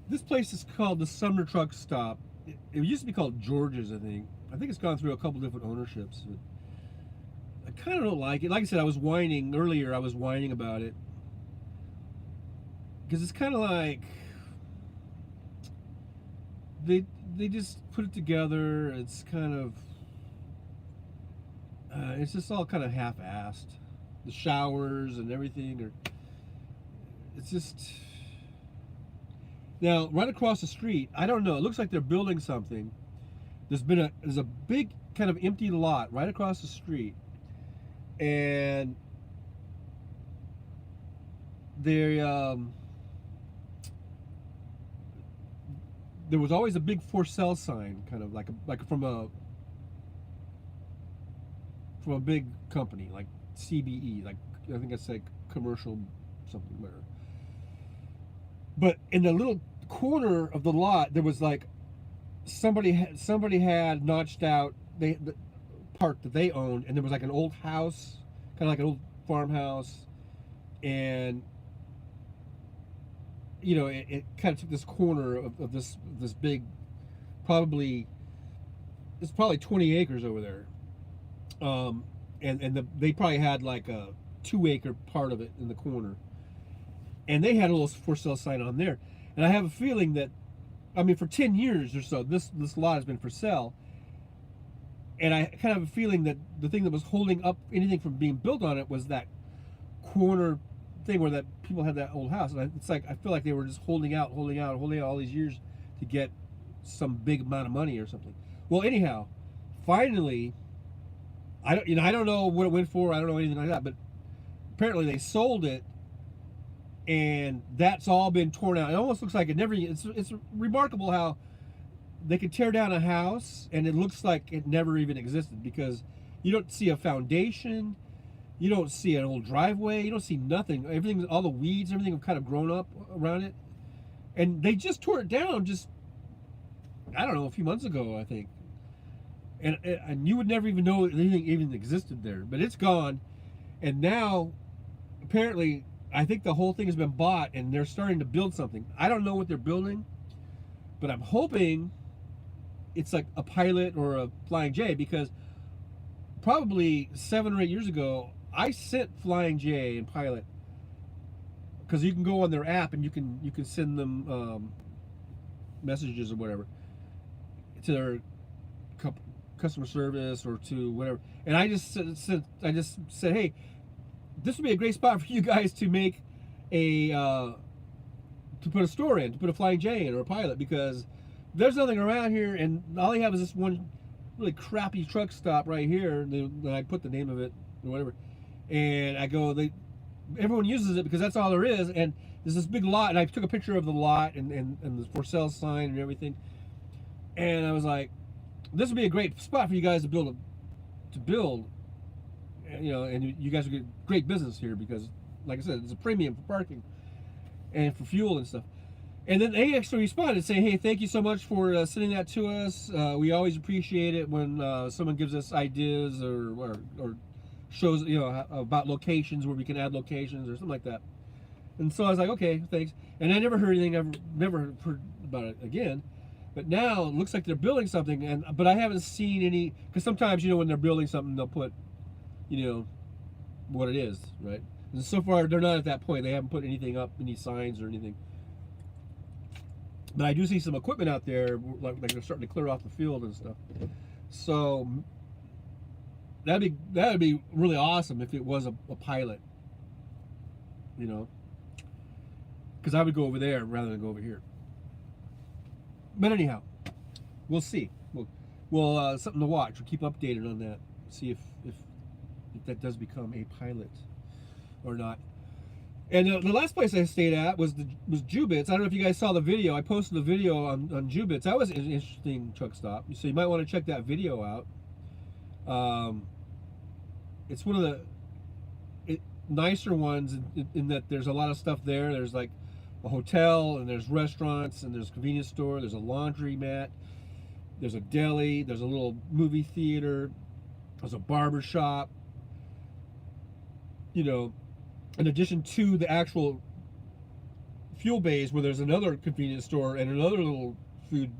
is called the Sumner Truck Stop. It used to be called George's, I think. I think it's gone through a couple different ownerships. I kind of don't like it. Like I said, I was whining earlier. I was whining about it because it's kind of like they just put it together. It's kind of it's just all kind of half-assed. The showers and everything it's just. Now, right across the street, I don't know. It looks like they're building something. There's a big kind of empty lot right across the street, and there was always a big for sale sign, kind of like from a big company like CBE, like I think it's like commercial something there. But in the little corner of the lot, there was like somebody had notched out the part that they owned, and there was like an old house, kind of like an old farmhouse, and it kind of took this corner of this big, it's probably 20 acres over there, they probably had like a 2-acre part of it in the corner. And they had a little for sale sign on there. And I have a feeling that, for 10 years or so, this lot has been for sale. And I kind of have a feeling that the thing that was holding up anything from being built on it was that corner thing where that people had that old house. And it's like, I feel like they were just holding out all these years to get some big amount of money or something. Well, anyhow, finally, I don't know what it went for. I don't know anything like that. But apparently they sold it. And that's all been torn out. It almost looks like it never. It's remarkable how they could tear down a house and it looks like it never even existed, because you don't see a foundation, you don't see an old driveway, you don't see nothing. Everything, all the weeds, everything have kind of grown up around it, and they just tore it down. Just, I don't know, a few months ago, I think. And you would never even know anything even existed there, but it's gone, and now apparently. I think the whole thing has been bought and they're starting to build something. I don't know what they're building, but I'm hoping it's like a Pilot or a Flying J, because probably 7 or 8 years ago, I sent Flying J and Pilot, because you can go on their app and you can send them messages or whatever to their customer service or to whatever. And I just said, hey, this would be a great spot for you guys to make a to put a store in, to put a Flying J in or a Pilot, because there's nothing around here, and all they have is this one really crappy truck stop right here. And I put the name of it or whatever, and I go, everyone uses it because that's all there is. And there's this big lot, and I took a picture of the lot and the for sale sign and everything. And I was like, this would be a great spot for you guys to build, you know, and you guys would get great business here, because, like I said, it's a premium for parking and for fuel and stuff. And then they actually responded saying, hey, thank you so much for sending that to us. We always appreciate it when someone gives us ideas or shows, you know, about locations, where we can add locations or something like that. And so I was like, okay, thanks. And I never heard anything. I've never heard about it again. But now it looks like they're building something, but I haven't seen any, because sometimes, you know, when they're building something, they'll put, you know, what it is, right? And so far, they're not at that point. They haven't put anything up, any signs or anything. But I do see some equipment out there, like they're starting to clear off the field and stuff. So that'd be really awesome if it was a Pilot, you know, because I would go over there rather than go over here. But anyhow, we'll see. We'll something to watch. We'll keep updated on that. See if that does become a Pilot or not. And the last place I stayed at was Jubitz. I don't know if you guys saw the video. I posted a video on Jubitz. That was an interesting truck stop. So you might want to check that video out. It's one of the nicer ones in that there's a lot of stuff there. There's like a hotel, and there's restaurants, and there's a convenience store, there's a laundromat, there's a deli, there's a little movie theater, there's a barber shop, you know, in addition to the actual fuel bays, where there's another convenience store and another little food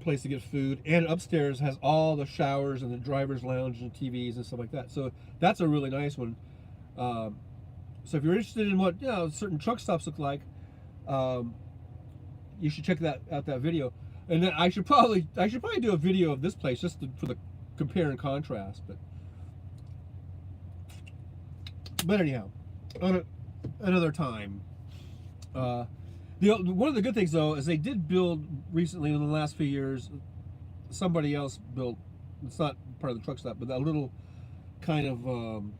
place to get food, and upstairs has all the showers and the driver's lounge and TVs and stuff like that. So that's a really nice one. So if you're interested in what, you know, certain truck stops look like, you should check out that video. And then I should probably do a video of this place just for the compare and contrast. But anyhow, another time. One of the good things though is they did build recently in the last few years. Somebody else built. It's not part of the truck stop, but that little kind of.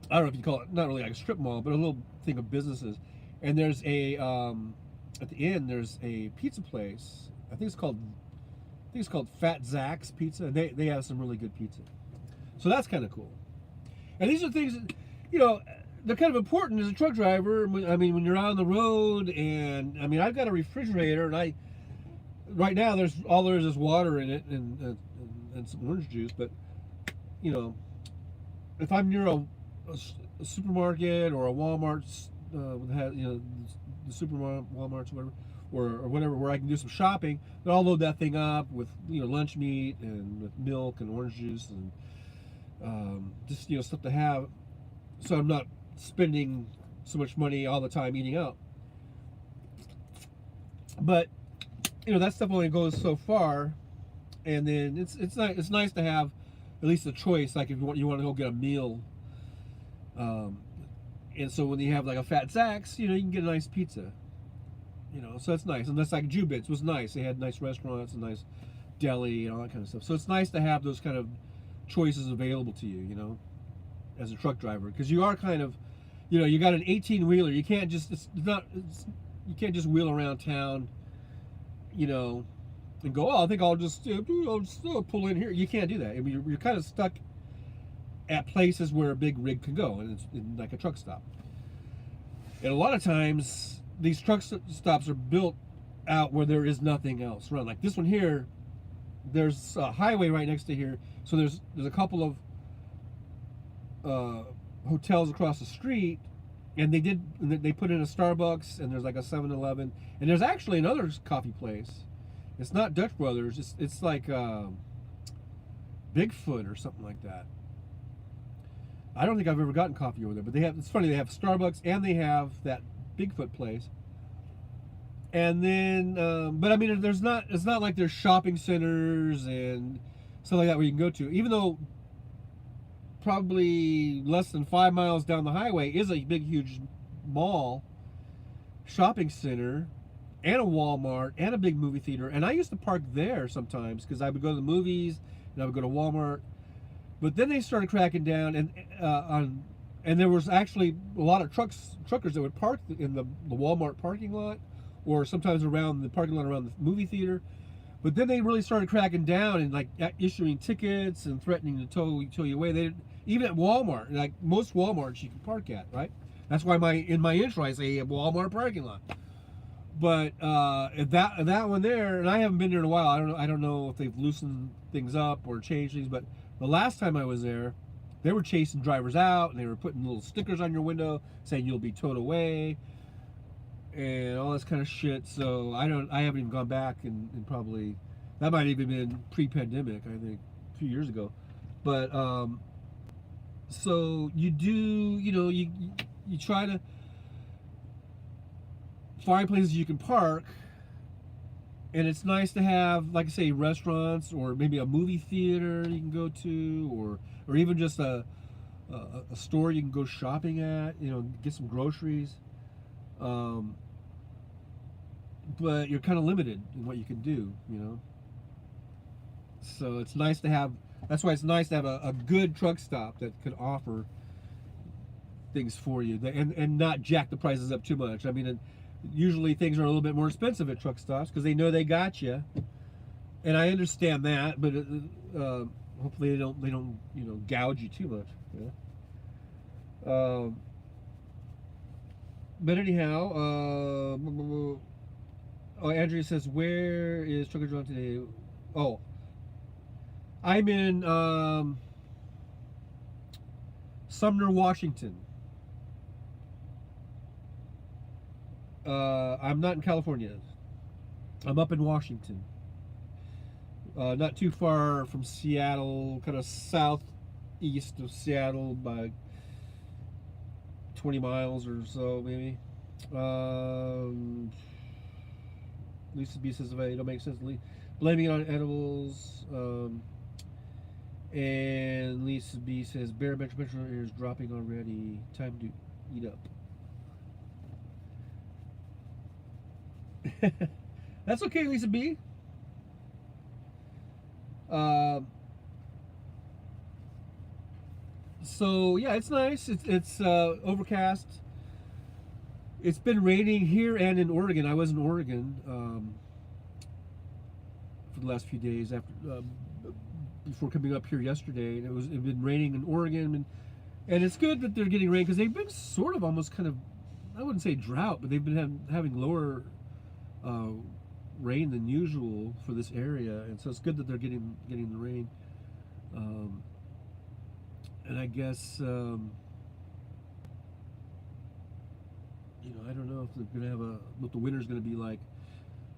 I don't know if you call it, not really like a strip mall, but a little thing of businesses. And there's a at the end there's a pizza place. I think it's called Fat Zach's Pizza, and they have some really good pizza. So that's kind of cool. And these are things that, you know, they're kind of important as a truck driver. I mean, when you're out on the road, and I mean, I've got a refrigerator, and right now all there is water in it and some orange juice. But you know, if I'm near a supermarket or a Walmart, you know, the supermarket, Walmart's, whatever, or whatever, where I can do some shopping, then I'll load that thing up with, you know, lunch meat and with milk and orange juice and just, you know, stuff to have, so I'm not spending so much money all the time eating out. But you know, that stuff only goes so far, and then it's nice to have at least a choice. Like if you want to go get a meal. And so when you have like a Fat Zach's, you know, you can get a nice pizza, you know, so it's nice. And that's like Jubitz was nice. They had nice restaurants and nice deli and all that kind of stuff. So it's nice to have those kind of choices available to you, you know, as a truck driver, because you are kind of, you know, you got an 18-wheeler. You can't just you can't just wheel around town, you know, and go, oh, I think I'll just pull in here. You can't do that. I mean, you're kind of stuck at places where a big rig can go, and it's like a truck stop. And a lot of times these truck stops are built out where there is nothing else around. Like this one here, there's a highway right next to here, so there's a couple of hotels across the street, and they put in a Starbucks, and there's like a 7-Eleven, and there's actually another coffee place, It's not Dutch Brothers. It's like Bigfoot or something like that. I don't think I've ever gotten coffee over there, but they have. It's funny. They have Starbucks and they have that Bigfoot place. And then, but I mean, there's not. It's not like there's shopping centers and stuff like that where you can go to. Even though probably less than 5 miles down the highway is a big, huge mall, shopping center, and a Walmart and a big movie theater. And I used to park there sometimes because I would go to the movies and I would go to Walmart. But then they started cracking down and there was actually a lot of truckers that would park in the Walmart parking lot, or sometimes around the parking lot around the movie theater. But then they really started cracking down and like issuing tickets and threatening to tow you away. They even at Walmart, like most Walmarts you can park at, right? That's why in my intro I say a Walmart parking lot. But that one there, and I haven't been there in a while. I don't know if they've loosened things up or changed things. But the last time I was there, they were chasing drivers out and they were putting little stickers on your window saying you'll be towed away and all this kind of shit. So I haven't even gone back and probably that might even been pre-pandemic. I think a few years ago. But so you do, you try to find places you can park, and it's nice to have, like I say, restaurants or maybe a movie theater you can go to, or even just a store you can go shopping at, get some groceries. But you're kind of limited in what you can do, So it's nice to have. That's why it's nice to have a good truck stop that could offer things for you and not jack the prices up too much. I mean, usually things are a little bit more expensive at truck stops because they know they got you, and I understand that. But hopefully they don't gouge you too much. But anyhow, Andrea says, where is Trucker John today? Oh, I'm in Sumner, Washington. I'm not in California. I'm up in Washington. Not too far from Seattle, kind of southeast of Seattle by 20 miles or so, maybe. Lisa B says, if it don't make sense, blaming it on edibles. And Lisa B says, Bear Metro is dropping already. Time to eat up. That's okay, Lisa B. So yeah, it's nice. It's overcast. It's been raining here and in Oregon. I was in Oregon for the last few days after before coming up here yesterday, and it had been raining in Oregon, and it's good that they're getting rain because they've been sort of almost kind of, I wouldn't say drought, but they've been having lower rain than usual for this area, and so it's good that they're getting the rain. And I guess I don't know if they're gonna have what the winter's gonna be like,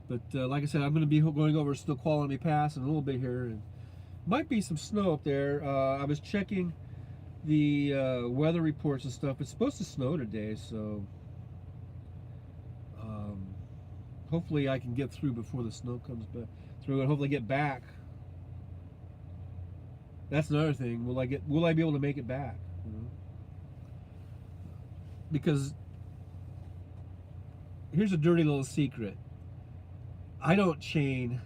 but like I said, I'm gonna be going over Snoqualmie Pass in a little bit here, and might be some snow up there. I was checking the weather reports and stuff. It's supposed to snow today, so hopefully I can get through before the snow comes back through, and hopefully get back. That's another thing. Will I be able to make it back? Because here's a dirty little secret. I don't chain.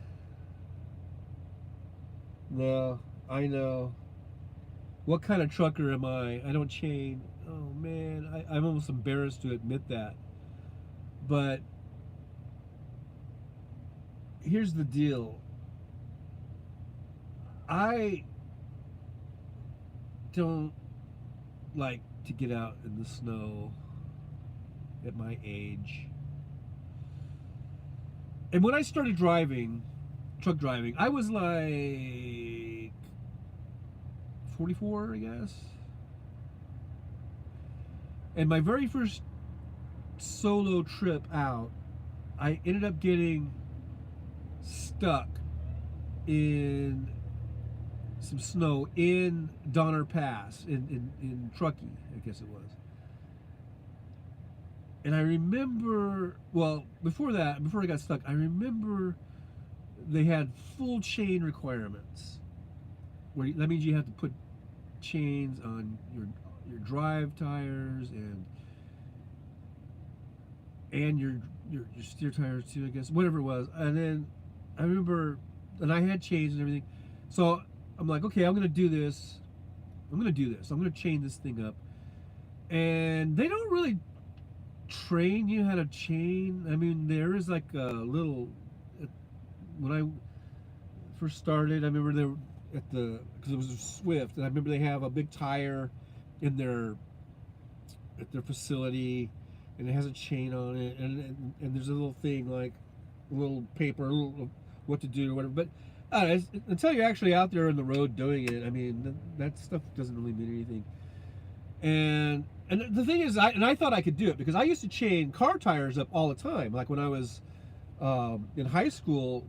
No, I know. What kind of trucker am I? I don't chain. Oh man, I'm almost embarrassed to admit that. But here's the deal. I don't like to get out in the snow at my age. And when I started truck driving, I was like 44, I guess. And my very first solo trip out, I ended up getting stuck in some snow in Donner Pass in Truckee, I guess it was. And I remember, well, before that, before I got stuck, I remember they had full chain requirements. Where that means you have to put chains on your drive tires and your steer tires too, I guess, whatever it was. And then I remember, and I had chains and everything. So I'm like, okay, I'm gonna do this. I'm gonna chain this thing up. And they don't really train you how to chain. I mean, there is like a little. When I first started, I remember they were at the, because it was a Swift, and I remember they have a big tire in at their facility, and it has a chain on it, and there's a little thing like a little paper, a little what to do or whatever. But until you're actually out there on the road doing it, I mean, that stuff doesn't really mean anything. And the thing is, I thought I could do it because I used to chain car tires up all the time. Like when I was in high school,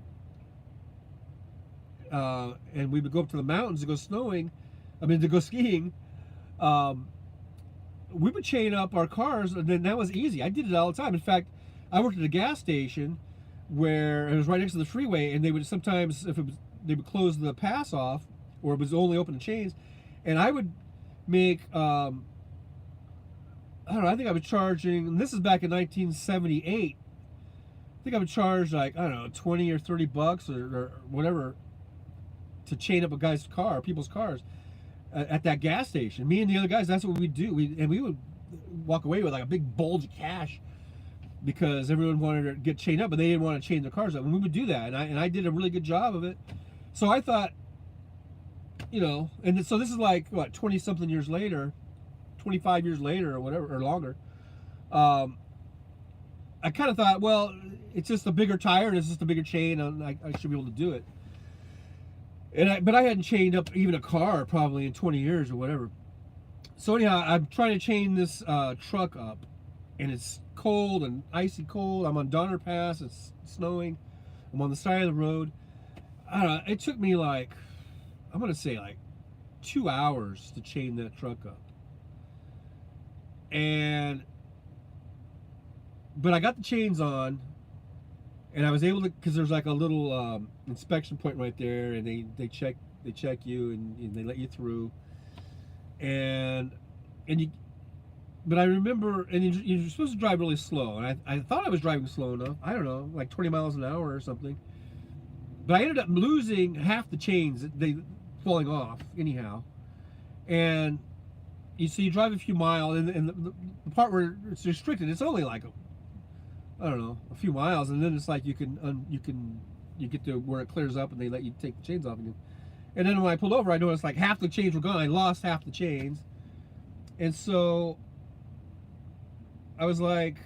and we would go up to the mountains to go to go skiing. We would chain up our cars, and then that was easy. I did it all the time. In fact, I worked at a gas station where it was right next to the freeway, and they would sometimes, they would close the pass off, or it was only open to chains, and I would make, I don't know, I think I was charging, and this is back in 1978, I think I would charge like, I don't know, 20 or 30 bucks or whatever to chain up a guy's car, people's cars at that gas station. Me and the other guys, that's what we'd do. We would walk away with like a big bulge of cash because everyone wanted to get chained up, but they didn't want to chain their cars up. And we would do that, and I did a really good job of it. So I thought, and so this is like, what, 20-something years later, 25 years later or whatever, or longer. I kind of thought, well, it's just a bigger tire and it's just a bigger chain, and I should be able to do it. But I hadn't chained up even a car probably in 20 years or whatever. So anyhow, I'm trying to chain this truck up, and it's cold and icy cold. I'm on Donner Pass. It's snowing. I'm on the side of the road. I don't know. It took me like, I'm gonna say like 2 hours to chain that truck up. But I got the chains on. And I was able to, because there's like a little inspection point right there, and they check you and they let you through. But I remember, and you're supposed to drive really slow, and I thought I was driving slow enough. I don't know, like 20 miles an hour or something. But I ended up losing half the chains, they falling off anyhow. And you drive a few miles, and the part where it's restricted, it's only like I don't know, a few miles, and then it's like you get to where it clears up and they let you take the chains off again. And then when I pulled over, I noticed like half the chains were gone. I lost half the chains. And so I was like,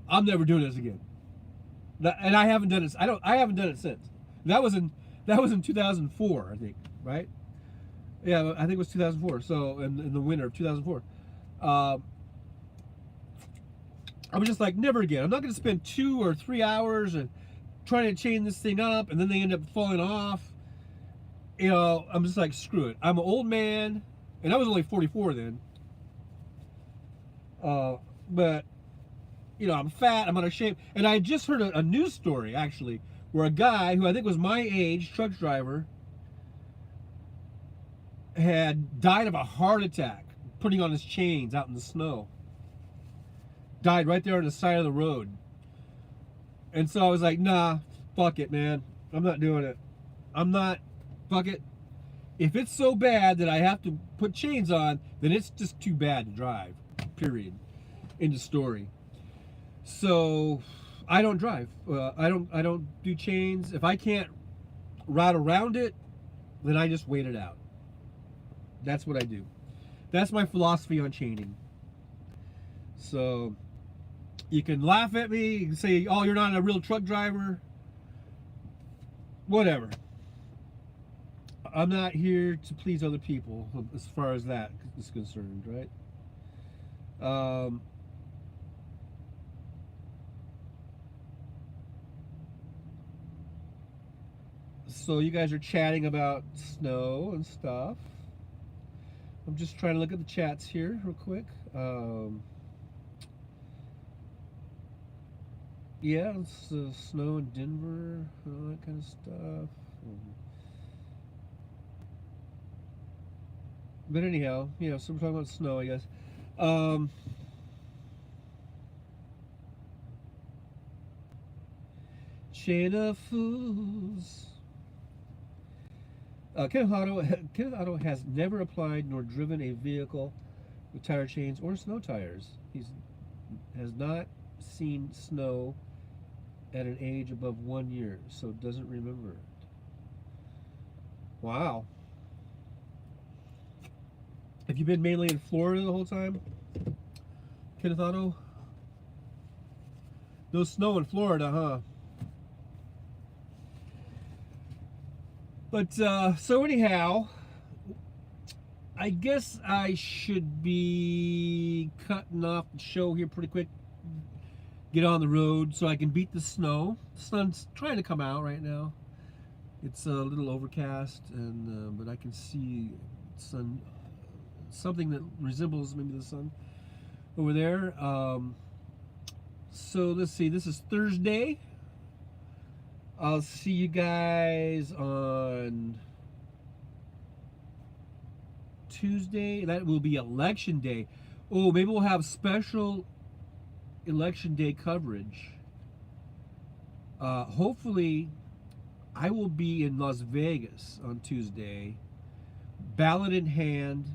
I'm never doing this again. And I haven't done it. I haven't done it since. That was in 2004, I think, right? Yeah, I think it was 2004. So in the winter of 2004. I was just like, never again. I'm not going to spend 2 or 3 hours and trying to chain this thing up, and then they end up falling off. I'm just like, screw it. I'm an old man, and I was only 44 then. But, I'm fat, I'm out of shape. And I just heard a news story, actually, where a guy who I think was my age, truck driver, had died of a heart attack putting on his chains out in the snow. Died right there on the side of the road. And so I was like, nah, fuck it, man. I'm not doing it. Fuck it. If it's so bad that I have to put chains on, then it's just too bad to drive. Period. End of story. So I don't drive. I don't do chains. If I can't route around it, then I just wait it out. That's what I do. That's my philosophy on chaining. So you can laugh at me, you can say, oh, you're not a real truck driver. Whatever. I'm not here to please other people as far as that is concerned, right? So you guys are chatting about snow and stuff. I'm just trying to look at the chats here real quick. Yeah, it's snow in Denver, all that kind of stuff. But anyhow, yeah, so we're talking about snow, I guess. Chain of Fools. Kenneth Otto has never applied nor driven a vehicle with tire chains or snow tires. He has not seen snow at an age above 1 year, so doesn't remember it. Wow. Have you been mainly in Florida the whole time, Kenneth Otto? No snow in Florida, huh? But, so anyhow, I guess I should be cutting off the show here pretty quick. Get on the road so I can beat the snow. The sun's trying to come out right now. It's a little overcast, and but I can see sun, something that resembles maybe the sun over there. So let's see, this is Thursday. I'll see you guys on Tuesday. That will be election day. Oh, maybe we'll have special election day coverage. Hopefully, I will be in Las Vegas on Tuesday, ballot in hand,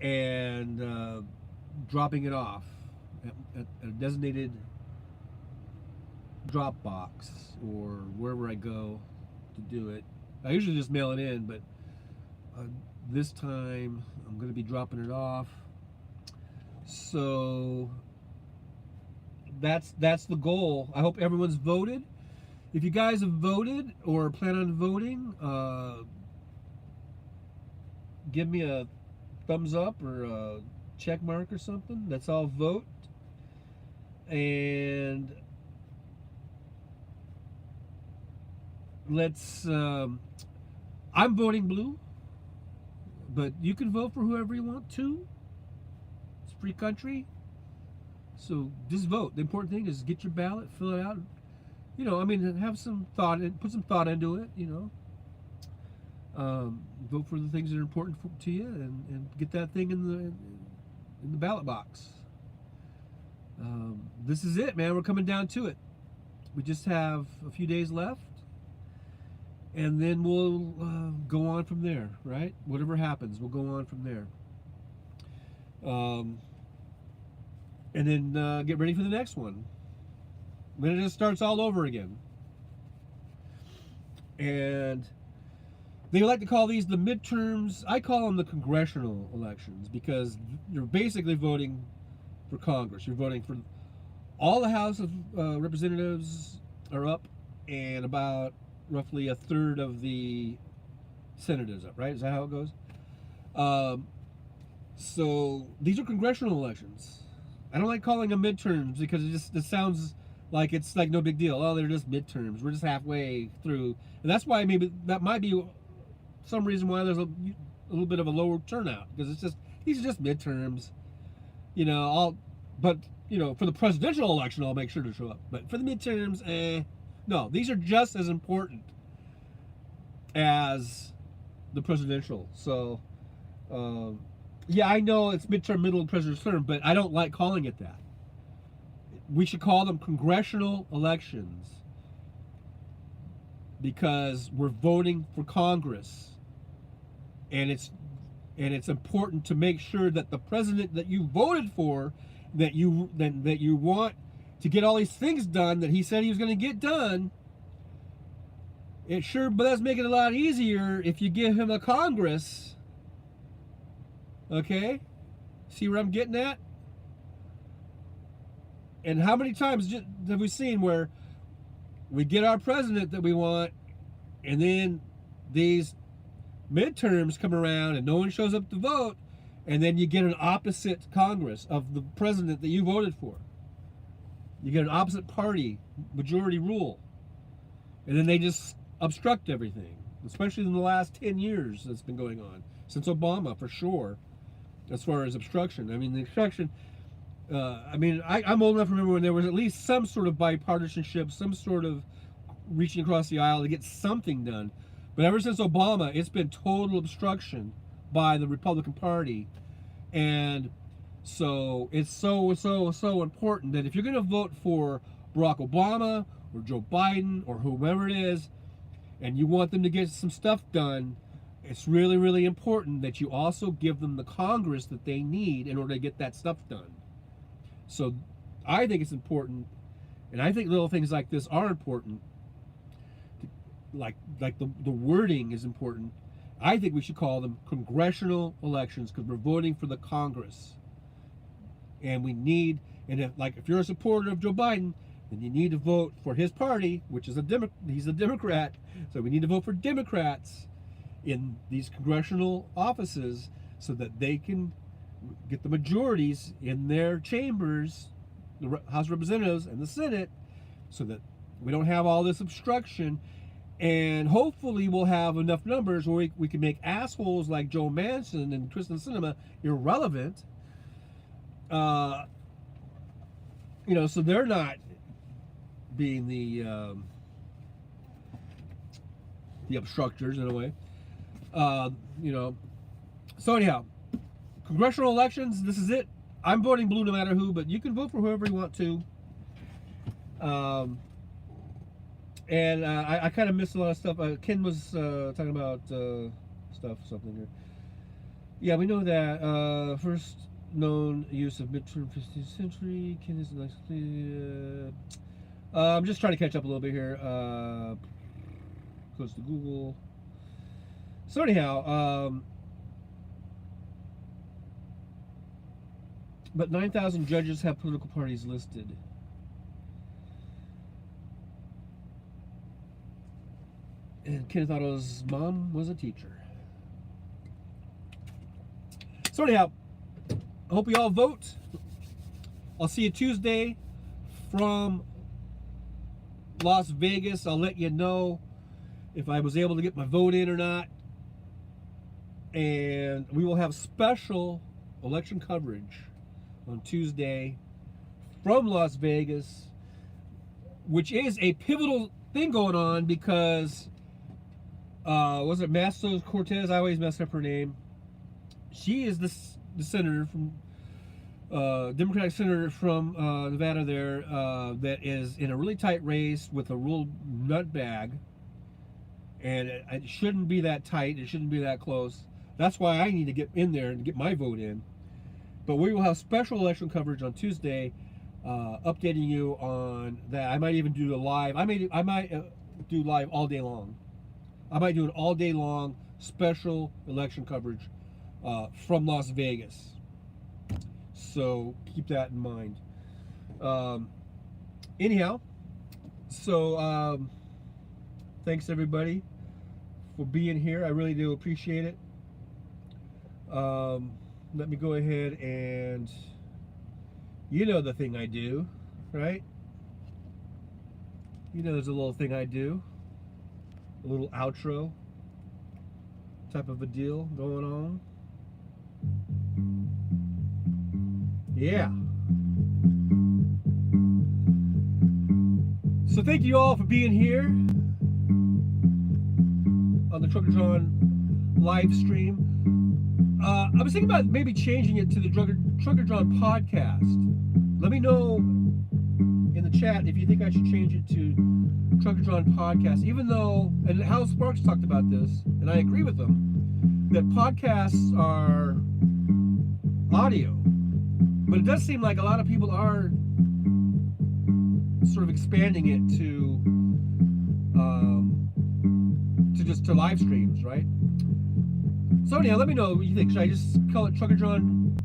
and dropping it off at a designated drop box or wherever I go to do it. I usually just mail it in, but this time I'm going to be dropping it off. So that's the goal. I hope everyone's voted. If you guys have voted or plan on voting, give me a thumbs up or a check mark or something. That's all vote. And let's I'm voting blue, but you can vote for whoever you want to. It's a free country, so just vote. The important thing is get your ballot, fill it out, you know, I mean, have some thought and put some thought into it, you know. Vote for the things that are important to you, and get that thing in the ballot box. This is it, man. We're coming down to it. We just have a few days left, and then we'll go on from there, right? Whatever happens, we'll go on from there. And then get ready for the next one. Then it just starts all over again. And they like to call these the midterms. I call them the congressional elections, because you're basically voting for Congress. You're voting for all the House of Representatives are up, and about roughly a third of the Senate is up, right? Is that how it goes? So these are congressional elections. I don't like calling them midterms because it sounds like it's like no big deal. Oh, they're just midterms. We're just halfway through, and that's why maybe that might be some reason why there's a little bit of a lower turnout, because it's just these are just midterms. You know, but you know, for the presidential election, I'll make sure to show up. But for the midterms, no, these are just as important as the presidential. So, yeah, I know it's midterm, middle, and presidential term, but I don't like calling it that. We should call them congressional elections, because we're voting for Congress, and it's important to make sure that the president that you voted for, that you want to get all these things done that he said he was going to get done. It sure does make it a lot easier if you give him a Congress. Okay? See where I'm getting at? And how many times have we seen where we get our president that we want, and then these midterms come around and no one shows up to vote, and then you get an opposite Congress of the president that you voted for. You get an opposite party majority rule, and then they just obstruct everything, especially in the last 10 years that's been going on, since Obama, for sure, as far as obstruction. I mean, the obstruction, I'm old enough to remember when there was at least some sort of bipartisanship, some sort of reaching across the aisle to get something done. But ever since Obama, it's been total obstruction by the Republican Party. And so it's so important that if you're going to vote for Barack Obama or Joe Biden or whomever it is, and you want them to get some stuff done, it's really, really important that you also give them the Congress that they need in order to get that stuff done. So I think it's important, and I think little things like this are important. Like the wording is important. I think we should call them congressional elections because we're voting for the Congress. And we need, and if you're a supporter of Joe Biden, then you need to vote for his party, which is he's a Democrat. So we need to vote for Democrats in these congressional offices so that they can get the majorities in their chambers, the House of Representatives and the Senate, so that we don't have all this obstruction. And hopefully we'll have enough numbers where we can make assholes like Joe Manchin and Kristen Sinema irrelevant. So they're not being the obstructors in a way. So anyhow, congressional elections, this is it. I'm voting blue no matter who, but you can vote for whoever you want to. And I kind of missed a lot of stuff. Ken was talking about something here. Yeah, we know that first known use of midterm 15th century. Ken is I'm just trying to catch up a little bit here. Close to Google. So anyhow, but 9,000 judges have political parties listed. And Kenneth Otto's mom was a teacher. So anyhow, I hope you all vote. I'll see you Tuesday from Las Vegas. I'll let you know if I was able to get my vote in or not. And we will have special election coverage on Tuesday from Las Vegas, which is a pivotal thing going on because was it Mastos Cortez? I always mess up her name. She is the senator from Democratic senator from Nevada there that is in a really tight race with a real nutbag, and it shouldn't be that tight. It shouldn't be that close. That's why I need to get in there and get my vote in. But we will have special election coverage on Tuesday, updating you on that. I might even do a live. I might do live all day long. I might do an all day long special election coverage from Las Vegas. So keep that in mind. Anyhow, so thanks everybody for being here. I really do appreciate it. Let me go ahead and, you know the thing I do, right? You know there's a little thing I do. A little outro type of a deal going on. Yeah. So thank you all for being here on the Trucker-Tron live stream. I was thinking about maybe changing it to the Trucker-Tron podcast. Let me know in the chat if you think I should change it to Trucker-Tron podcast, even though, and Hal Sparks talked about this, and I agree with him, that podcasts are audio. But it does seem like a lot of people are sort of expanding it to just to live streams, right? So anyhow, let me know what you think. Should I just call it Trucker-Tron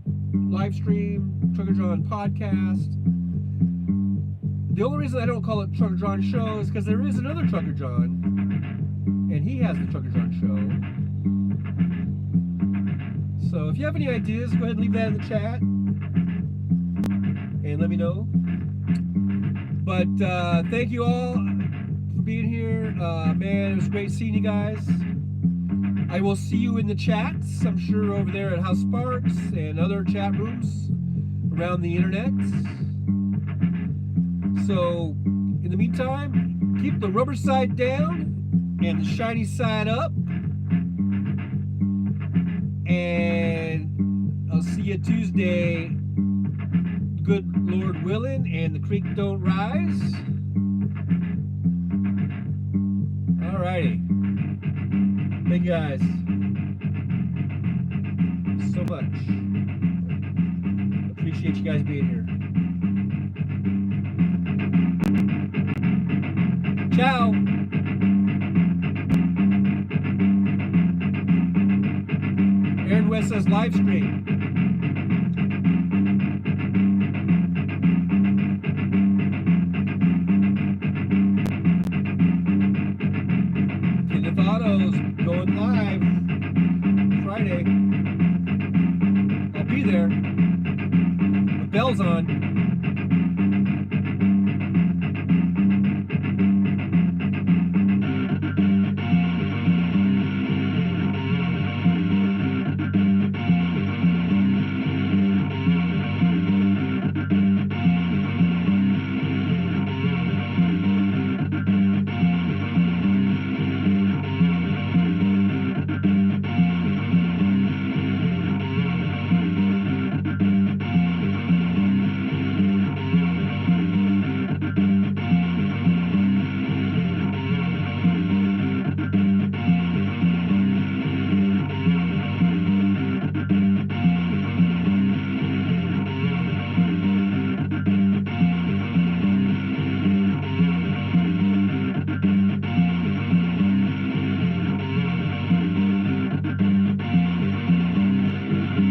live stream, Trucker-Tron podcast? The only reason I don't call it Trucker-Tron show is because there is another Trucker-Tron, and he has the Trucker-Tron show. So if you have any ideas, go ahead and leave that in the chat and let me know. But thank you all for being here. Man, it was great seeing you guys. I will see you in the chats, I'm sure, over there at House Sparks and other chat rooms around the internet. So, in the meantime, keep the rubber side down and the shiny side up. And I'll see you Tuesday, good Lord willing, and the creek don't rise. Alrighty. Thank you guys so much. Appreciate you guys being here. Ciao. Aaron West says live stream. Kenneth Autos going live Friday. I'll be there. The bell's on.